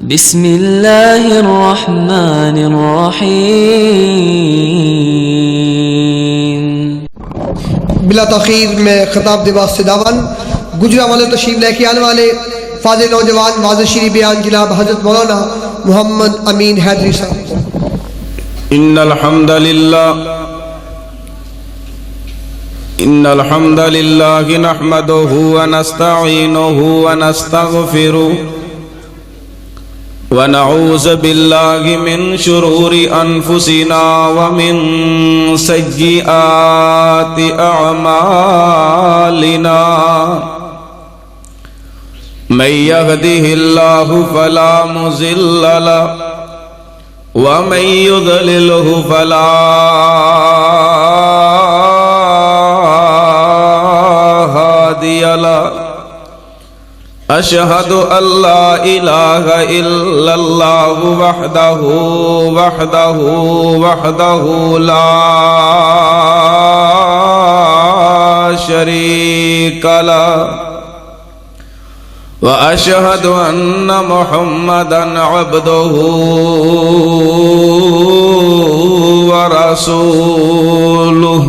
بسم اللہ الرحمن الرحیم۔ بلا تاخیر میں خطاب دے واسطے دعوان گجرا والے تشریف لے کے آنے والے فاضل نوجوان واضح شیری بیان جناب حضرت مولانا محمد امین حیدری صاحب۔ ان الحمد للہ نحمده ونستعینه ونستغفره ونعوذ باللہ من شرور انفسنا ومن سیئات اعمالنا من یهده اللہ فلا مضل له ومن يضلله فلا هادي له أشهد أن لا إله إلا الله وحده لا شريك له وأشهد أن محمدًا عبده ورسوله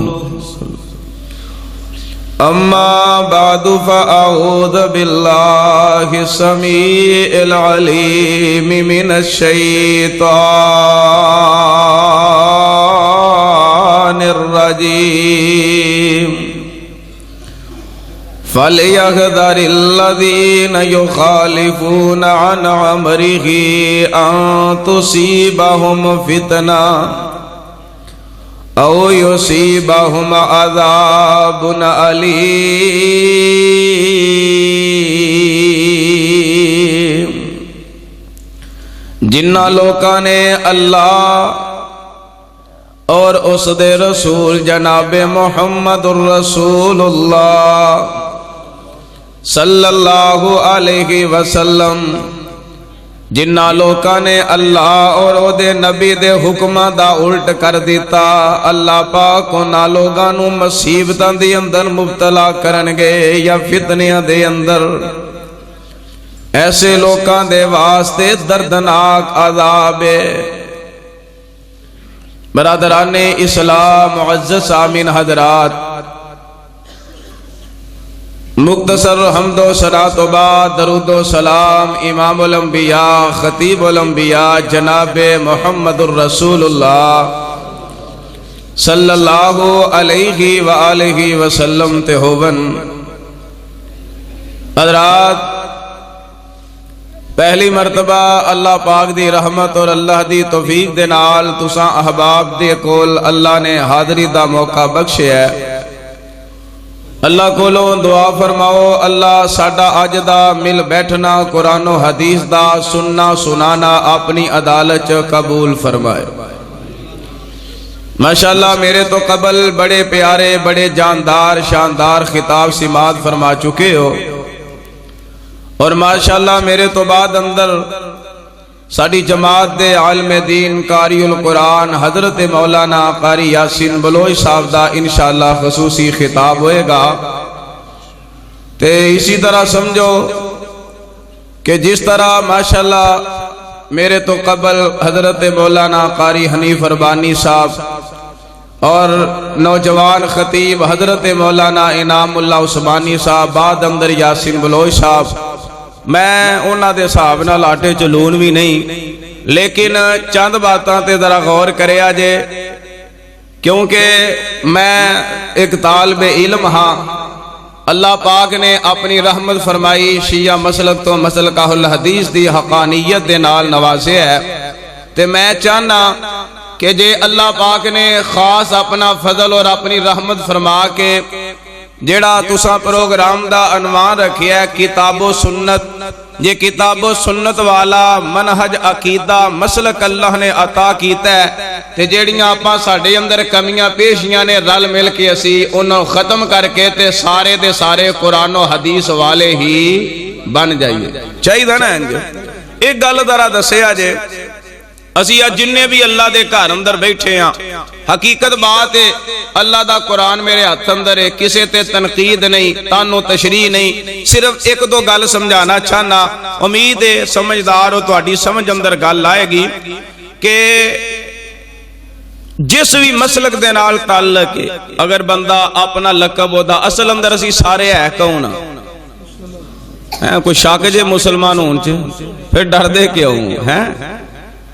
أما بعد فأعوذ بالله السميع العليم من الشيطان الرجيم فليحذر الذين يخالفون عن أمره أن تصيبهم فتنة أو يصيبهم عذاب أليم۔ جنہ لوکاں نے اللہ اور اس دے رسول جناب محمد الرسول اللہ صلی اللہ علیہ وسلم جنہ لوکاں نے اللہ اور او دے نبی دے حکمہ دا الٹ کر دیتا، اللہ پاک انہاں لوگاں نو مصیبتاں دے اندر مبتلا کرنگے یا فتنیاں دے اندر۔ ایسے لوکاں دے واسطے دردناک عذاب ہے۔ برادران اسلام معزز سامعین حضرات، مختصر حمد و صلاۃ و بعد درود و سلام امام الانبیاء خطیب الانبیاء جناب محمد الرسول اللہ صلی اللہ علیہ وآلہ وسلم تے ہوون۔ حضرات، پہلی مرتبہ اللہ پاک دی رحمت اور اللہ دی توفیق دے نال تساں احباب دے کول اللہ نے حاضری دا موقع بخشیا ہے۔ اللہ کولوں دعا فرماؤ اللہ ساڈا اج دا مل بیٹھنا قرآن و حدیث دا سننا سنانا اپنی عدالت قبول فرمائے۔ ماشاءاللہ میرے تو قبل بڑے پیارے بڑے جاندار شاندار خطاب سماعت فرما چکے ہو، اور ماشاءاللہ میرے تو بعد اندر ساڑی جماعت دے عالم دین قاری القرآن حضرت مولانا قاری یاسین بلوچ صاحب دا انشاءاللہ خصوصی خطاب ہوئے گا۔ تے اسی طرح سمجھو کہ جس طرح ماشاءاللہ میرے تو قبل حضرت مولانا قاری حنیف اربانی صاحب اور نوجوان خطیب حضرت مولانا انعام اللہ عثمانی صاحب بعد اندر یاسین بلوچ صاحب، میں انہاں دے صاحب نہ لاٹے چلون بھی نہیں، لیکن چند باتاں تے ذرا غور کرے آجے، کیونکہ میں ایک طالب علم ہاں۔ اللہ پاک نے اپنی رحمت فرمائی شیعہ مسلک تو مسلکہ الحدیث دی حقانیت دے نال نوازے ہے، تے میں چاہنا کہ جے اللہ پاک نے خاص اپنا فضل اور اپنی رحمت فرما کے جیڑا تساں پروگرام دا عنوان رکھیا ہے کتاب و سنت، یہ کتاب و سنت والا منہج عقیدہ مسلک اللہ نے عطا کیتا ہے، تے جیڑیاں آپاں ساڑھے اندر کمیاں پیشیاں نے رل مل کے اسی انہوں ختم کر کے تے سارے دے سارے قرآن و حدیث والے ہی بن جائیے۔ چاہیے نا انجو ایک گل ذرا دسیا جے اسی جننے بھی اللہ دے گھر اندر بیٹھے ہاں حقیقت بات ہے اللہ دا قرآن میرے ہاتھ اندر ہے کسے تے تنقید نہیں تانو تشریح نہیں صرف ایک دو گل سمجھانا چاہنا امید ہے سمجھدار ہو تہاڈی سمجھ اندر گل آئے گی کہ جس بھی مسلک دے نال تعلق ہے اگر بندہ اپنا لقب ہوتا اصل اندر اسی سارے ہے کون ہیں کوئی شک جے مسلمان ہون چ پھر ڈر دے کیوں ہیں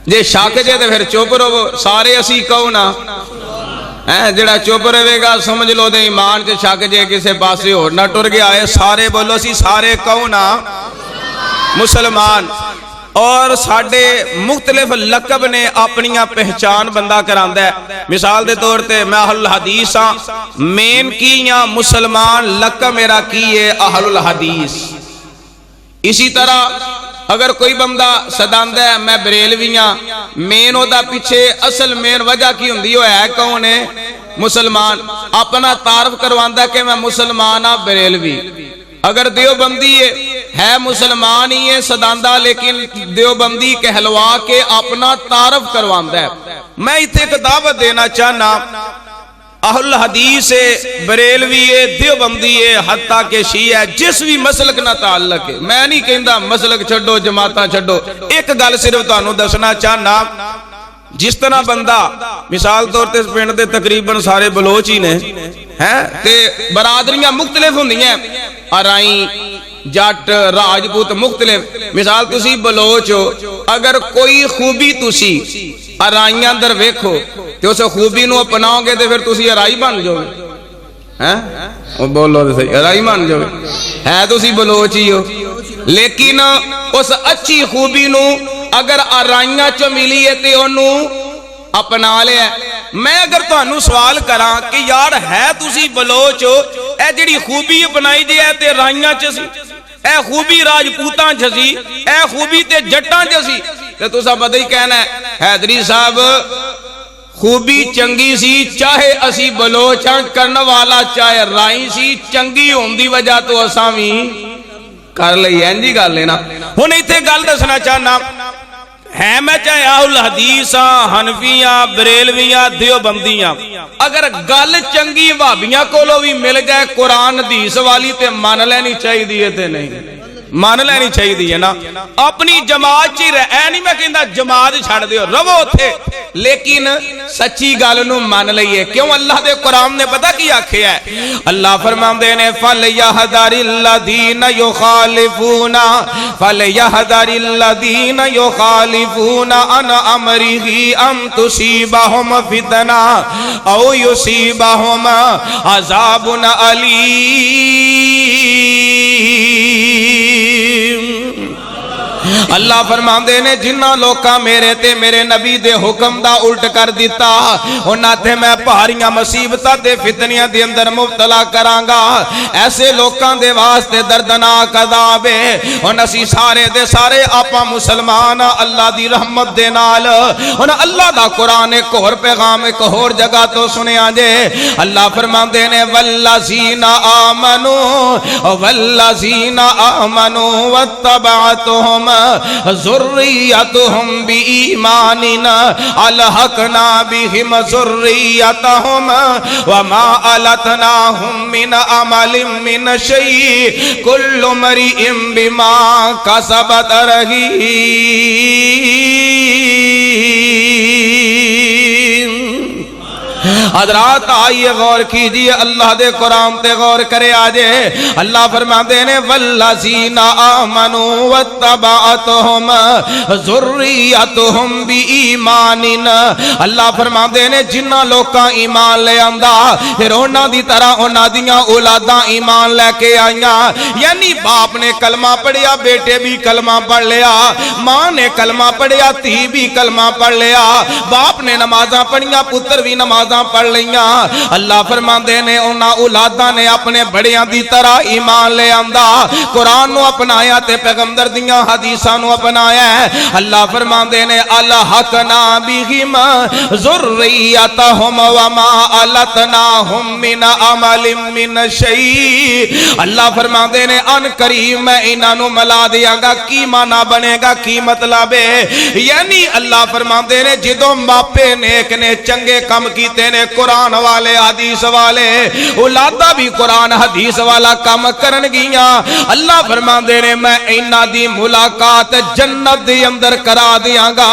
جے شک جے تے پھر چپ رہو سارے اسی کون ہیں جڑا چپ رہے گا سمجھ لو دے ایمان چ شک جے کسے پاسے ہور نہ ٹر گیا ہے سارے بولو اسی سارے کون مسلمان اور ساڑھے مختلف لقب نے اپنیاں پہچان بندہ کراندا ہے مثال دے طور تے میں اہل الحدیث ہاں مین کیاں مسلمان لقب میرا کی ہے اہل الحدیث اسی طرح اگر کوئی بندہ صداندہ ہے میں بریلوی ہاں مین ہوتا پیچھے اصل مین وجہ کی ہوندی ہے کون ہے مسلمان اپنا تعارف کرواندہ کہ میں مسلمان ہاں بریلوی اگر دیوبندی ہے مسلمان ہی ہے صداندہ لیکن دیوبندی کہلوا کے اپنا تعارف کرواندہ ہے میں اتنے ایک دعوت دینا چاہنا اہل حدیث ہے بریلوی ہے دیوبندی ہے حتیٰ کہ شیعہ ہے جس بھی مسلک نہ تعلق ہے میں نہیں کہندہ مسلک چھڑو جماعتاں چھڑو ایک گل صرف تانوں دسنا چاہنا جس طرح بندہ مثال طور تے پنڈ دے تقریباً سارے بلوچ ہی نے ہیں تے برادریاں مختلف ہوندی ہیں ارائیں جٹ راجپوت مختلف مثال تسی بلوچ ہو اگر کوئی خوبی تسی ارائیاں اندر ویکھو تے اسے خوبی نو اپناؤ گے تے پھر تسی ارائی بن جاؤ ہیں بولو تے صحیح ارائی بن جاؤ ہے تسی بلوچ ہی ہو لیکن اس اچھی خوبی نو اگر ارائیاں چو ملی ہے تے انہوں اپنا لیا میں اگر تو انہوں سوال کراں کہ یار ہے تسی بلوچ ہو اے جڑی خوبی اپنائی جے ہے تے رائیاں چسی اے خوبی راجپوتاں چسی اے خوبی تے جٹاں چسی تے تو سا بدئی کہنا ہے حیدری صاحب خوبی چنگی سی چاہے اسی بلوچاں کرنا والا چاہے رائی سی چنگی ہوندی وجہ تو اسامی کر لئی ہے جی گل لینا ہن ایتھے گل دسنا چاہنا ہے میں چاہے اہل حدیثاں حنفیاں بریلویاں دیوبندیاں اگر گل چنگی وہابیاں کولو بھی مل جائے قرآن حدیث والی تے مان لینی چاہیے دیئے تے نہیں مان لینی چاہیے دیئے نا اپنی جماعت چی رہے اے نہیں میں کہندہ جماعت چھاڑ دیو رو تھے لیکن سچی گالنو مان لئیے کیوں اللہ دے قرآن نے پتہ کیا کھیا ہے اللہ فرمان دینے فَلْيَحْذَرِ الَّذِينَ يُخَالِفُونَ فَلْيَحْذَرِ الَّذِينَ يُخَالِفُونَ عَنْ أَمْرِهِ أَن تُصِيبَهُمْ فِتْنَةٌ أَوْ يُصِيبَهُمْ عَذَابٌ أَلِيمٌ اللہ فرمان دینے جنہ لوکاں میرے تے میرے نبی دے حکم دا الٹ کر دیتا انہاں تے میں پہاڑیاں مصیبتاں دے فتنیاں دے اندر مبتلا کرانگا ایسے لوکاں دے واسطے دردناک عذاب ہے انہاں سی سارے دے سارے آپا مسلمان اللہ دی رحمت دے نال انہاں اللہ دا قرآن ایک اور پیغام ایک اور جگہ تو سنے آجے اللہ فرمان دینے والذین آمنوا واتبعتہم ذریتہم بی ایماننا الحقنا بہم ذریتہم وما علتناہم من عمل من شیء کل امرئ بما کسبت رہین حضرات آئیے غور کیجئے اللہ دے قرآن تے غور کرے آجے اللہ فرما دینے والذین آمنوا واتبعتہم ذریتہم بی ایماننا اللہ فرما دینے جنہ لوکاں ایمان لے آندہ پھر انہاں دی طرح انہاں دیاں اولاداں ایمان لے کے آئیاں یعنی باپ نے کلمہ پڑھیا بیٹے بھی کلمہ پڑھ لیا ماں نے کلمہ پڑھیا تھی بھی کلمہ پڑھ لیا باپ نے نمازاں پڑھیا پتر بھی نمازاں پڑھ پڑھ لیاں اللہ فرماندے نے انہاں اولاداں نے اپنے بڑیاں دی طرح ایمان لے آندا قرآن نو اپنایا تے پیغمبر دیاں حدیثاں نو اپنایا ہے اللہ فرماندے نے الحقنا بہم ذریتہم وما التناہم من عمل من شیء اللہ فرماندے نے ان قریب میں انہاں نو ملا دیاں گا کی معنی بنے گا کی مطلب ہے یعنی اللہ فرماندے نے جدوں ماپے نیک نے چنگے کم کیتے نے قرآن والے حدیث والے اولادہ بھی قرآن حدیث والا کام کرن گیاں اللہ فرماندے نے میں انہاں دی ملاقات جنت دے اندر کرا دیاں گا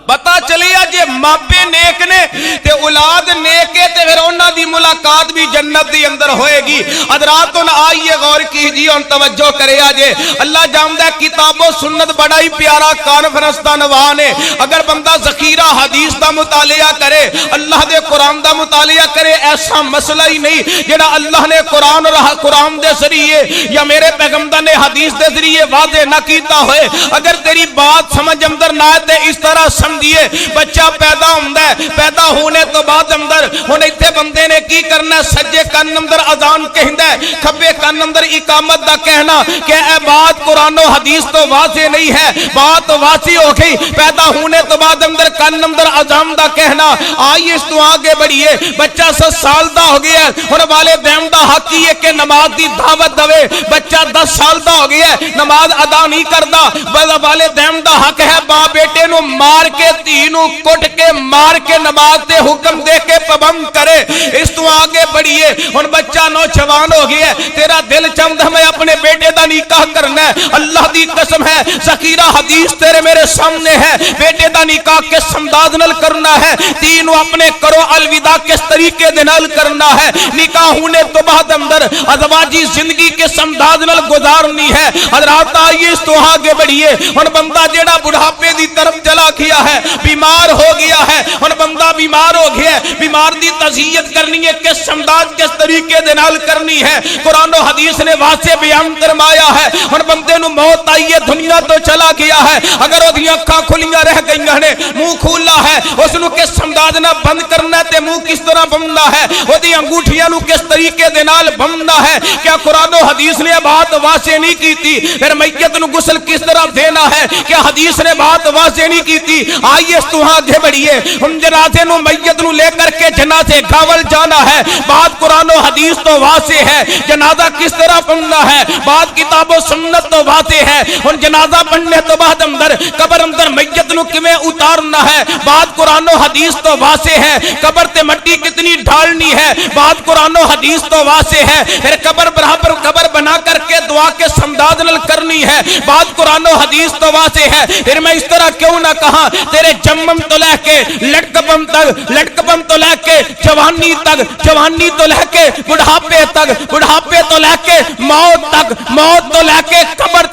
پتہ چلیا جے ماپے نیک نے تے اولاد نیک ہے تے پھر انہاں دی ملاقات بھی جنت دی اندر ہوئے گی حضرات آئیے غور کیجئے اور توجہ کرے آجے اللہ جاندا ہے کتاب و سنت بڑا ہی پیارا کانفرنس دا نوان ہے اگر بندہ ذخیرہ حدیث دا مطالعہ کرے اللہ دے قرآن دا مطالعہ کرے ایسا مسئلہ ہی نہیں جڑا اللہ نے قرآن دے ذریعے یا میرے پیغمبر نے حدیث دے ذریعے واضح نہ کیتا ہوئے اگر تیری بات سمجھ اندر نہ آئے اس طرح سمجھیے بچہ پیدا ہوندہ ہے پیدا ہونے تو بعد اندر ہونے تھے بندے نے کی کرنا ہے سجے کان اندر اذان کہندہ ہے کھبے کان اندر اقامت دا کہنا کہ اے بات قرآن و حدیث تو واضح نہیں ہے بات واضح ہو گئی پیدا ہونے تو بعد اندر کان اندر اذان دا کہنا آئیے اس تو آگے بڑھئے بچہ 7 سال دا ہو گیا ہے اور والدین دا حق ہی ہے کہ نماز دی دعوت دوے بچہ 10 سال دا ہو گیا ہے نماز ادا نہیں کردا والدین دا حق ہے باں بیٹے نو مار کے تینوں کٹ کے مار کے نماز دے حکم دے کے پابند کرے اس تو آگے بڑھئے ان بچہ نوجوان ہو گیا ہے تیرا دل چاہتا میں اپنے بیٹے دا نکاح کرنا ہے اللہ دی قسم ہے ذخیرہ حدیث تیرے میرے سامنے ہے بیٹے دا نکاح کس انداز نال کرنا ہے تینوں اپنے کرو الوداع کس طریقے دے نال کرنا ہے نکاح ہونے تو بعد اندر ازواجی زندگی کس انداز نال گزارنی ہے حضرات آئیے اس تو آگے بڑھئے ان بندہ جیڑا بڑھاپے دی طرف چلا کیا ہے بیمار ہو گیا ہے اور بندہ بیمار ہو گیا ہے بیمار دی تزیت کرنی ہے کس انداز کس طریقے دے نال کرنی ہے قرآن و حدیث نے واضح بیان فرمایا ہے اور بندے نو موت آئی ہے دنیا تو چلا گیا ہے اگر وہ اکھاں کھلیاں رہ گئیاں نے منہ کھولا ہے اس نو کس انداز نال بند کرنا ہے تے منہ کس طرح بندنا ہے وہ دی انگوٹھیاں نو کس طریقے دے نال بندنا ہے کیا قرآن و حدیث نے بات واضح نہیں کی تھی پھر میت نو غسل کس طرح دینا ہے کیا حدیث نے بات واضح نہیں کی تھی آئیے اس تو آگے بڑھئے ہم جنازے نو میت نو لے کر کے جنازے گاول جانا ہے بات قرآن و حدیث تو واضح ہے جنازہ کس طرح پڑھنا ہے بات کتاب و سنت تو واضح ہے ہم جنازہ پڑھنے تو بعد اندر قبر اندر میت نو کمیں اتارنا ہے بات قرآن و حدیث تو واضح ہے قبر تے مٹی کتنی ڈھالنی ہے بات قرآن و حدیث تو واضح ہے پھر قبر برابر قبر بنا کر کے دعا کے سمداد نل کرنی ہے بات قرآن و حدیث تو واضح ہے پھر میں اس طرح کیوں نہ کہا تیرے جمم تو لے کے لٹکپم تو لے کے جوانی تو لے کے بڑھاپے تو لے کے موت تو لے کے قبر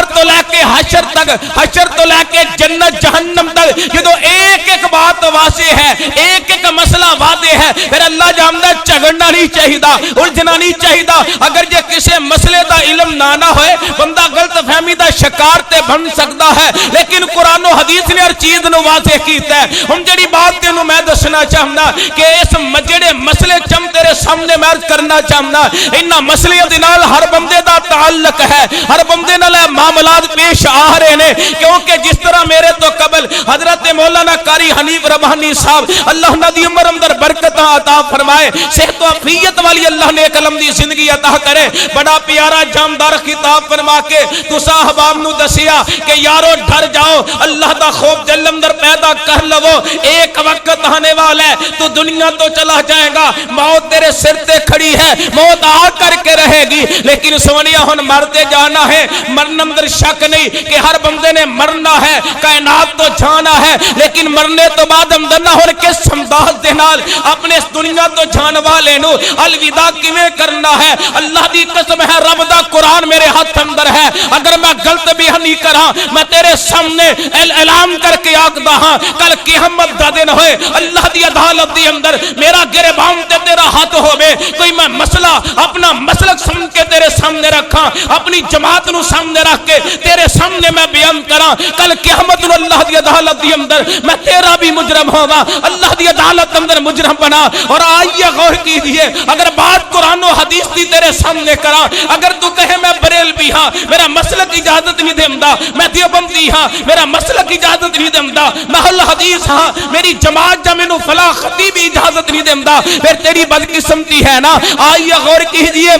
تو لے کے حشر تو لے کے جنت جہنم تک یہ تو ایک ایک بات واضح ہے ایک ایک مسئلہ واضح ہے پھر اللہ جاندا جھگڑنا نہیں چاہیدا الجھنا نہیں چاہیدا اگر جے کسی مسئلے دا علم نہ ہوئے بندہ غلط فہمی دا شکار تے بن سکتا ہے لیکن قرآن و حدیث نے ہر چیز نو واضح کیتا ہے ہم جڑی بات تینوں میں دسنا چاہنا کہ اس جڑے مسئلے چم تیرے سامنے میں عرض کرنا چاہنا انہاں مسئلے دے نال ہر بندے دا تعلق ہے ہر بندے نال معاملات پیش آ رہے نے کیونکہ جس طرح میرے تو قبل حضرت مولانا قاری حنیف ربانی صاحب اللہ نہ دی عمر اندر برکت عطا فرمائے صحت و عافیت والی اللہ نے ایک لمبی زندگی عطا کرے بڑا پیارا جاندار خطاب فرما کے تو صاحبام نو دسیا کہ یارو ڈر جاؤ اللہ دا خوف دل اندر پیدا کر لو ایک وقت آنے والا ہے تو دنیا تو چلا جائے گا موت تیرے سر تے کھڑی ہے موت آ کر کے رہے گی لیکن سونیا ہن مرتے جانا ہے مرن اندر شک نہیں کہ ہر بندے نے مرنا ہے کائنات تو جانا ہے لیکن مرنے تو بعد اندر نہ ہن کس انداز دے نال اپنے اس دنیا تو جان والے نو الوداع کیویں کرنا ہے اللہ دی قسم ہے رب دا قرآن میرے ہاتھ اندر ہے اگر میں غلط بھی نہیں کراں میں تیرے سامنے اعلان کر کے آکھدا ہاں کل قیامت دا دن ہوئے اللہ دی عدالت دی اندر میرا گریبان تے تیرا ہاتھ ہوے کوئی میں مسئلہ اپنا مسلک سمجھ کے تیرے سامنے رکھاں اپنی جماعت نو سامنے رکھ کے تیرے سامنے میں بیان کم کرا کل قیامت نو اللہ دی عدالت دی اندر میں تیرا بھی مجرم ہوگا اللہ دی عدالت اندر مجرم بنا اور آئیے غور کیجئے اگر بات قرآن و حدیث دی تیرے سامنے کرا اگر تو کہے میں بریلوی ہاں میرا مسلک اجازت نہیں دیمدا میں دیوبندی ہاں میرا مسلک اجازت نہیں دیمدا میں اہل حدیث ہاں میری جماعت جا مینوں فلاں خطیب اجازت نہیں دیمدا پھر تیری بدقسمتی ہے نا آئیے غور کیجئے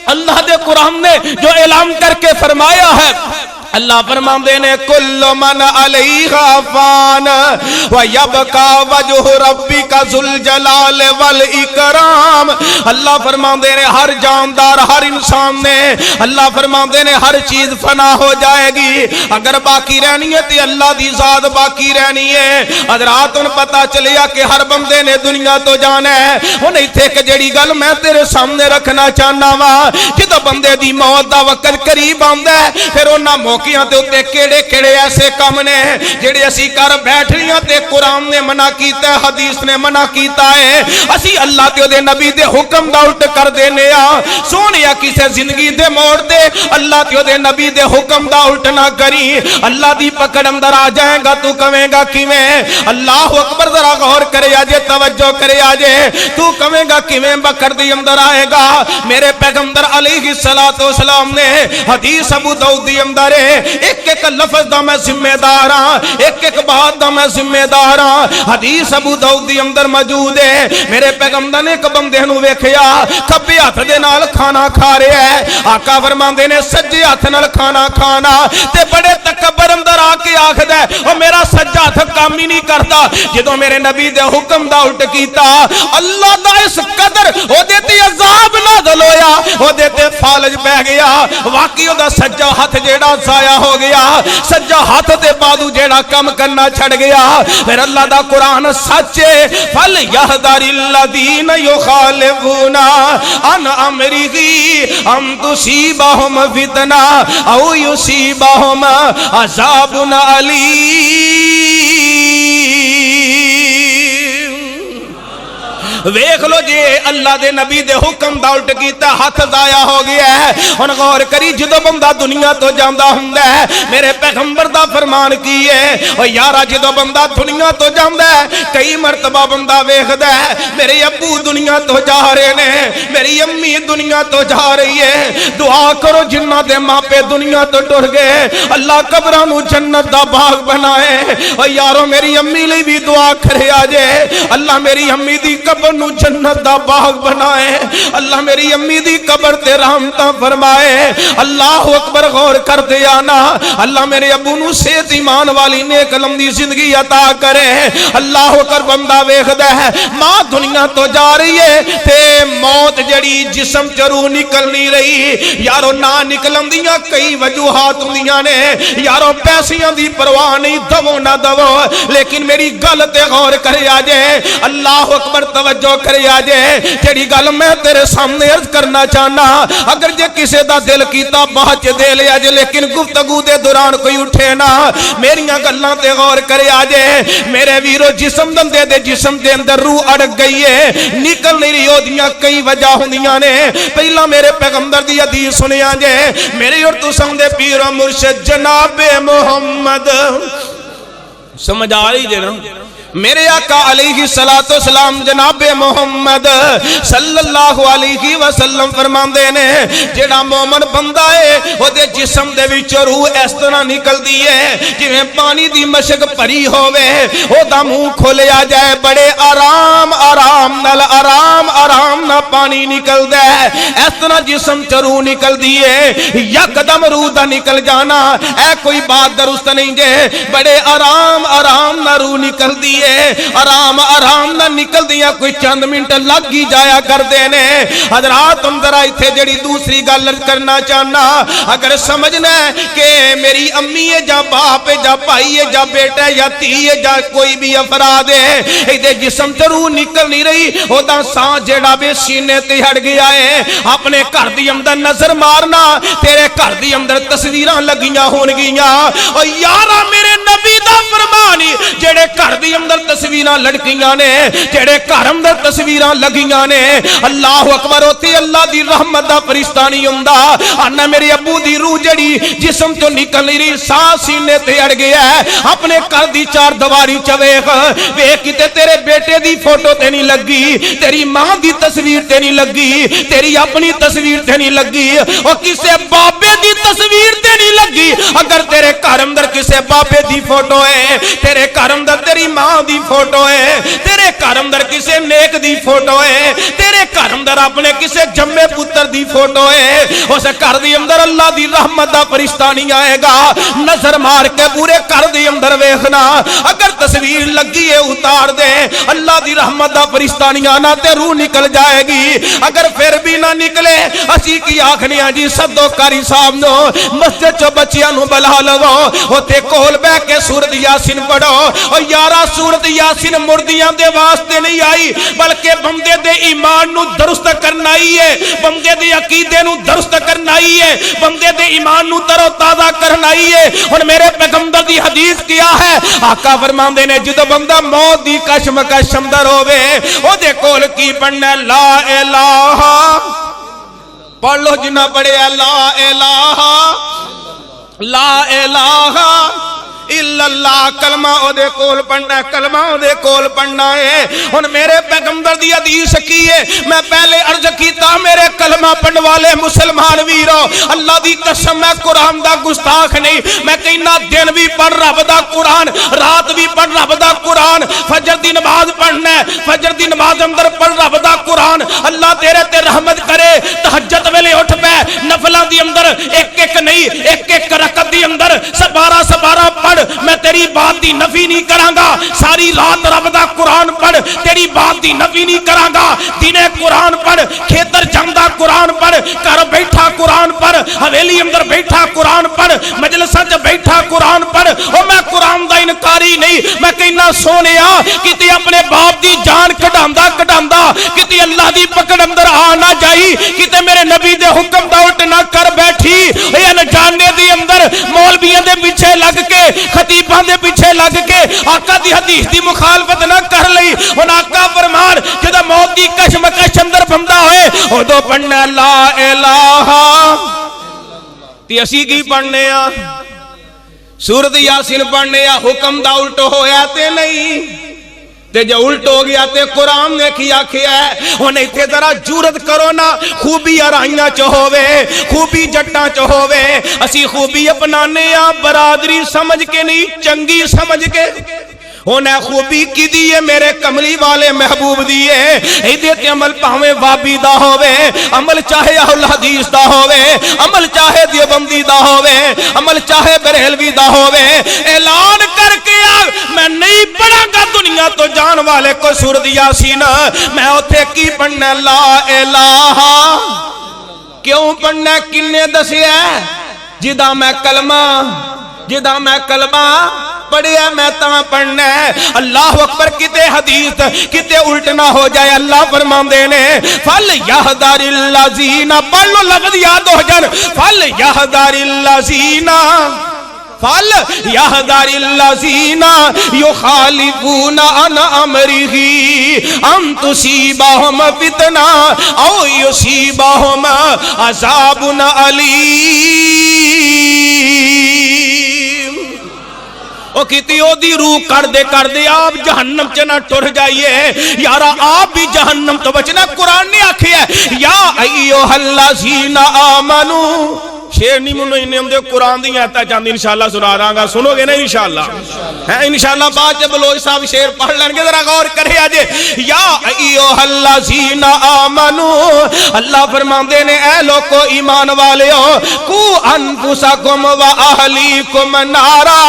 اللہ دے قرآن نے جو اعلان کر کے فرمایا ہے اللہ فرماندے نے کل من علیہا فان ویبقا وجہ ربک ذل جلال والاکرام اللہ فرماندے نے ہر جاندار ہر انسان نے اللہ فرماندے نے ہر چیز فنا ہو جائے گی اگر باقی رہنی ہے تے اللہ دی ذات باقی رہنی ہے حضرات ان پتہ چلیا کہ ہر بندے نے دنیا تو جانا ہے وہ نہیں تھے کہ جڑی گل میں تیرے سامنے رکھنا چاہنا وا جدو بندے دی موت دا وقت قریب آندا ہے پھر انہاں موقعیاں تے اوتے کیڑے کیڑے ایسے کام نے جڑے اسی کر بیٹھیاں تے قرآن نے منع کیتا ہے حدیث نے منع کیتا ہے اسی اللہ تے دے نبی دے حکم دا الٹ کر دینے آ سونیا کسے زندگی دے موڑ دے اللہ تے دے نبی دے حکم دا الٹ نہ کری اللہ دی پکڑ اندر آ جائے گا تو کہے گا کیویں اللہ اکبر ذرا غور کرے آجے توجہ کرے آجے تو کہے گا کیویں بکر دی اندر آئے گا میرے پیغمبر علیہ السلام نے حدیث ابو داؤد دی اندر ایک ایک لفظ دا میں ذمہ دار ہاں ایک ایک بات دا میں ذمہ دار ہاں حدیث ابو داؤد دی اندر موجود ہے میرے پیغمبر نے ایک بندے نو ویکھیا کھبے ہاتھ دے نال کھانا کھا رہا ہے آقا فرماندے نے سجے ہاتھ نال کھانا کھانا تے بڑے تکبر اندر آ کے آکھدا ہے او میرا سجا ہاتھ کام ہی نہیں کردا جدوں میرے نبی دے حکم دا الٹ کیتا اللہ دا اس قدر او دے تے عذاب نازل ہویا او دے تے فالج پہ گیا واقعی او دا سجا ہاتھ جیڑا ضائع ہو گیا سجا ہاتھ تے بادو جیڑا کم کرنا چھڑ گیا پھر اللہ دا قرآن سچے فَلْيَحْذَرِ الَّذِينَ يُخَالِفُونَ عَنْ أَمْرِهِ أَن تُصِيبَهُمْ فِتْنَةٌ أَوْ يُصِيبَهُمْ عَذَابٌ أَلِيمٌ ویکھ لو جی اللہ دے نبی دے حکم دا الٹ کیتا ہاتھ ضائع ہو گیا ہے ہن غور کری جدوں بندہ دنیا تو جاندا ہوندا ہے میرے پیغمبر دا فرمان کی ہے او یارا جدوں بندہ دنیا تو جاندا ہے کئی مرتبہ بندہ ویکھدا ہے میرے ابو دنیا تو جا رہے نے میری امی دنیا تو جا رہی ہے دعا کرو جنہاں دے ماں پے دنیا تو ٹر گئے اللہ قبراں نو جنت دا باغ بنائے او یارو میری امی لئی بھی دعا کرے آجے اللہ میری امی دی قبر نو جنت دا باغ بنائے اللہ میری امی دی قبر تے رحمتاں فرمائے اللہ اکبر غور کر دے آنا اللہ میرے ابو نو صحت ایمان والی نیک لمبی زندگی عطا کرے اللہ اکبر بندہ ویکھدا ہے ماں دنیا تو جا رہی ہے تے موت جڑی جسم چ روح نکل نہیں رہی یارو نہ نکلندیاں کئی وجوہات ہوندیاں نے یارو پیسیاں دی پرواہ نہیں دو نہ دو لیکن میری گل تے غور کرے آجے اللہ اکبر توجہ کرے آجے جڑی گل میں تیرے سامنے عرض کرنا چاہنا اگر جے کسے دا دل کیتا باہچ دے لے آجے لیکن گفتگو دے دوران کوئی اٹھے نا میریاں گلاں تے غور کرے آجے میرے ویرو جسم دندے دے جسم دے اندر روح اڑ گئی ہے نکل نہیں رہی دیاں کئی وجہ ہوندیاں نے پہلا میرے پیغمبر دی حدیث سنے آجے میرے اور تو سمدے پیر و مرشد جناب محمد سمجھ آ رہی جے نا میرے آقا علیہ السلام جناب محمد صلی اللہ علیہ وسلم فرماندے نے جڑا مومن بندہ ہے او دے جسم دے وچ روح اس طرح نکل دی ہے جویں پانی دی مشک بھری ہوے او دا منہ کھولیا جائے بڑے آرام نال پانی نکلدا ہے اس طرح جسم چ روح نکل دی ہے یکدم روح دا نکل جانا اے کوئی بات درست نہیں جے بڑے آرام نال روح نکل دی آرام نہ نکل دیا کوئی چند منٹ لگ ہی جایا کر دینے حضرات اندر آئی تھے جڑی دوسری گل کرنا چاہنا اگر سمجھنا ہے کہ میری امی ہے جا باپ ہے جا بھائی ہے جا بیٹا ہے یا تھی ہے جا کوئی بھی افراد ہے ایدے جسم سے روح نکل نہیں رہی او دا سان جڑا بے سینے تے ہٹ گیا ہے اپنے گھر دی اندر نظر مارنا تیرے گھر دی اندر تصویراں لگیاں ہون گیاں او یارا میرے نبی دا فرمان فرمانی جڑے گھر دی اندر تصویراں لڑکیاں نے جڑے گھر اندر تصویراں لگیاں نے اللہ اکبر ہوتی اللہ دی رحمت دا فرشتہ نہیں ہوندا انا میرے ابو دی روح جڑی جسم تو نکل نہیں رہی ساہ سینے تے اڑ گیا ہے اپنے گھر دی چار دیواری چ ویکھ ویکھ کتے تیرے بیٹے دی فوٹو تے نہیں لگی تیری ماں دی تصویر تے نہیں لگی تیری اپنی تصویر تے نہیں لگی اور کسے بابے دی تصویر تے نہیں لگی اگر تیرے گھر اندر کسے بابے دی فوٹو ہے تیرے گھر اندر تیری ماں دی فوٹو ہے تیرے گھر اندر کسے نیک دی فوٹو ہے تیرے گھر اندر اپنے کسے جمے پتر دی فوٹو ہے اس گھر دی اندر اللہ دی رحمت دا فرشتہ نہیں آئے گا نظر مار کے پورے گھر دی اندر ویکھنا اگر تصویر لگی ہے اتار دے اللہ دی رحمت دا فرشتہ نہیں آنا تے روح نکل جائے گی اگر پھر بھی نہ نکلے اسی کی آکھنے ہیں جی صدو کاری صاحب نو مسجد چو بچیاں نو بلا لو ہوتے کول بے کے سورت یاسین پڑھو اور یارا سورت یاسین مردیاں دے واسطے نہیں آئی بلکہ بندے دے ایمان نو درست کرنا ہی ہے بندے دے عقیدے نو درست کرنا ہی ہے بندے دے ایمان نو تر و تازہ کرنا ہی ہے اور میرے پیغمبر دی حدیث کیا ہے آقا فرماندے نے جدو بندہ موت دی کشمکش اندر ہوے او دے کول کی پڑھنا لا الہ پڑھ لو جنہ پڑھے لا الہ لا الہ الا اللہ کلمہ او دے کول پڑھنا ہے کلمہ او دے کول پڑھنا ہے ان میرے پیغمبر دی حدیث کی ہے میں پہلے عرض کیتا میرے کلمہ پڑھن والے مسلمان ویرو اللہ دی قسم میں قرآن دا گستاخ نہیں میں کہنا دن بھی پڑھ رب دا قرآن رات بھی پڑھ رب دا قرآن فجر دی نماز پڑھنا ہے فجر دی نماز اندر پڑھ رب دا قرآن اللہ تیرے تے رحمت کرے تہجد ویلے اٹھ پے نفلاں دی اندر ایک ایک نہیں ایک ایک رکعت دی اندر سبارہ سبارہ پڑھ میں تیری بات دی نفی نہیں کرانگا ساری رات رب دا قرآن پڑھ تیری بات دی نفی نہیں کرانگا دینے قرآن پڑھ کھیتر جمدہ قرآن پڑھ کر بیٹھا قرآن پڑھ حویلی اندر بیٹھا قرآن پڑھ مجلسہ جب بیٹھا قرآن پڑھ اور میں قرآن دا انکاری نہیں میں کہنا سونیا کتی اپنے باپ دی جان کٹاندہ کتی اللہ دی پکڑ اندر آنا جائی کتی میرے نبی دے حکم دا الٹ نہ کر بیٹھی یا نہ جاننے دی اندر مولویاں دے پیچھے لگ کے خطیباں دے پیچھے لگ کے آقا دی حدیث دی مخالفت نہ کر لئی ان آقا فرمان جدہ موت دی کشمکش اندر بندہ ہوئے او دو پڑھنا لا الہ تی اسی کی پڑھنے آ سورت یاسین پڑھنے آ حکم دا الٹ ہویا تے نہیں تے جو الٹ ہو گیا تے قرآن نے کیا ہے انہیں تے ذرا جورت کرو نا خوبی آرائیاں چہوے خوبی جٹاں چہوے اسی خوبی اپنانے یا برادری سمجھ کے نہیں چنگی سمجھ کے انہیں خوبی کی دیئے میرے کملی والے محبوب دیئے ایدیت عمل پاہمیں وابی دا ہوئے عمل چاہے اہل حدیث دا ہوئے عمل چاہے دیوبندی دا ہوئے عمل چاہے بریلوی دا ہوئے اعلان کر کے میں نہیں پڑھا گا دنیا تو جان والے کو سورت یاسین میں اوتھے کی پڑھنا لا الہ کیوں پڑھنا کنے دسے ہے جدہ میں کلمہ پڑھیا میں تاں پڑھنا ہے اللہ اکبر کتے حدیث کتے الٹ نہ ہو جائے اللہ فرمان دینے فَلْيَحْذَرِ الَّذِينَ پڑھ لو لفظ یاد ہو جان فَلْيَحْذَرِ الَّذِينَ فَلْيَحْذَرِ الَّذِينَ يُخَالِفُونَ عَنْ أَمْرِهِ أَن تُصِيبَهُمْ فِتْنَةٌ أَوْ يُصِيبَهُمْ عَذَابٌ أَلِيمٌ او کتی او دی روح کر دے آپ جہنم چنا ٹر جائیے یارا آپ بھی جہنم تو بچنا قرآن نے آکھے ہے یا ایوہ الذین آمنو شیر نہیں منو انہیں ہم دے قرآن دی آتا چاندی انشاءاللہ سنا رہا گا سنو گے نا انشاءاللہ انشاءاللہ بعد جب بلوچ صاحب شیر پڑھ لیں گے ذرا غور کرے آجے یا ایوہ الذین آمنو اللہ فرمان دینے اے لوگو ایمان والے ہو کو انفسکم و اہلیکم نارا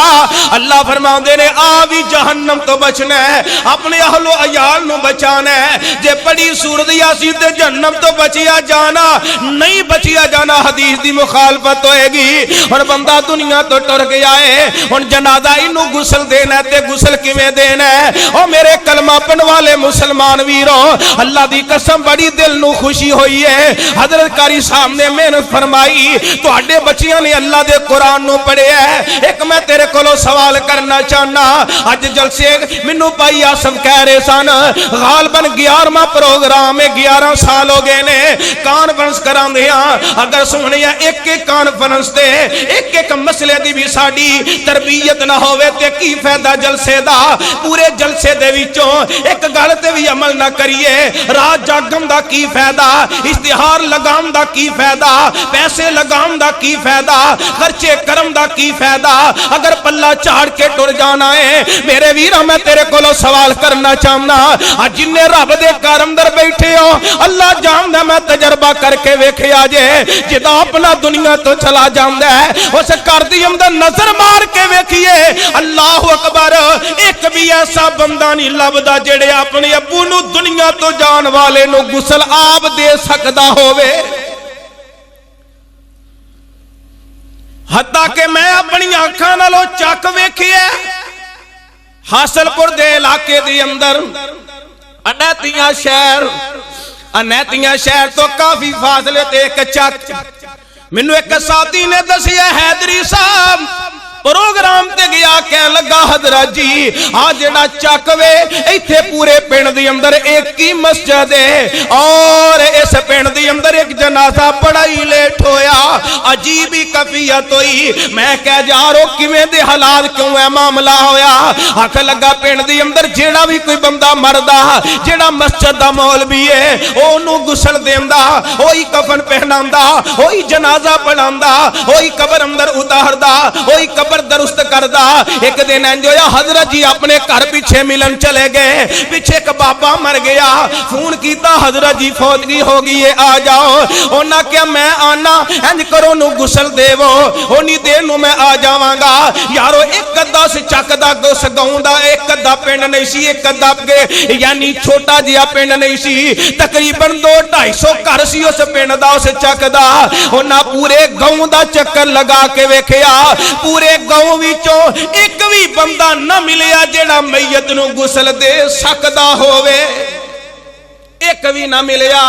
اللہ فرمان دینے آوی جہنم تو بچنا ہے اپنے اہل و عیال نو بچانا ہے جے پڑی سورت یاسین تے جہنم تو بچیا جانا نہیں بچیا جانا حدیث دی مخالف مخالفت ہوئے گی. ہن بندہ دنیا تو ٹر گیا ہے, ہن جنازہ اینو غسل دینا تے غسل کیویں دینا ہے؟ او میرے کلمہ پڑھن والے مسلمان ویرو, اللہ دی قسم بڑی دل نو خوشی ہوئی ہے. حضرت قاری صاحب نے محنت فرمائی, تواڈے بچیاں نے اللہ دے قرآن نو پڑھیا ہے. ایک میں تیرے کولو سوال کرنا چاہنا, اج جلسے مینوں پائی آصف کہہ رہے سن غالباً 11واں پروگرام ہے, 11 سال ہو گئے نے کانفرنس کراندیاں. اگر سونیا ایک ایک کانفرنس تے ایک ایک مسئلے دی بھی ساڈی تربیت نہ ہوے تے کی فائدہ جلسے دا؟ پورے جلسے دے وچوں ایک گل تے بھی عمل نہ کریے, رات جاگن دا کی فائدہ, اشتہار لگام دا کی فائدہ, پیسے لگام دا کی فائدہ, خرچے کرم دا کی فائدہ, اگر پلہ چاڑ کے ٹر جانا ہے. میرے ویرا میں تیرے کولو سوال کرنا چاہنا, جن رب دے گھر اندر بیٹھے ہو اللہ جاندا, میں تجربہ کر کے ویکھیا جے, جدا اپنا دنیا تو چلا جاندا ہے اس گھر دی اندر نظر مار کے ویکھیے اللہ اکبر, ایک بھی ایسا بندہ نہیں لبدا جڑے اپنے ابو نو دنیا تو جان والے نو غسل آپ دے سکدا ہووے. حتیٰ کہ میں اپنی آنکھاں نالوں چک ویکھیا حاصل پور دے علاقے دی اندر انیتیاں شہر تو کافی فاصلے تے ایک چک, مینوں ایک ساتھی نے دسیا حیدری صاحب پروگرام تے گیا, کہنے لگا حضرت جی آ جڑا چک وے ایتھے پورے پنڈ دی اندر ایک ہی مسجد ہے اور اس پنڈ دی اندر ایک جنازہ بڑا ہی لیٹ ہویا, عجیب ہی کفیت ہوئی. میں کہہ جا رو کیویں دے حالات کیوں ہے معاملہ ہویا؟ آکھ لگا پنڈ دی اندر جیڑا بھی کوئی بندہ مردا جیڑا مسجد دا مولوی ہے اونوں غسل دیندا, اوہی کفن پہناندا, اوہی جنازہ پڑھاندا, اوہی قبر اندر اتاردا, اوہی قبر درست کردا. ایک دن انجویا حضرت جی اپنے گھر پیچھے ملن چلے گئے, پیچھے ایک بابا مر گیا, فون کیتا حضرت جی فوتگی ہو گئی ہے آ جاؤ. انہاں کہا میں آنا, انج کرو نو غسل دیو, اونی دیر نو میں آ جاواں گا. یارو ایک ادھا سے چک دا گس گاؤں دا ایک ادھا پنڈ نہیں سی, ایک ادھا یعنی چھوٹا جیا پنڈ نہیں سی, تقریباً 200-250 گھر سی اس پنڈ دا اس چک دا. انہاں پورے گاؤں دا چکر لگا کے ویکھیا, پورے گاؤں وچوں ایک بھی بندہ نہ ملیا جڑا میت نو غسل دے سکدا ہووے, ایک بھی نہ ملیا.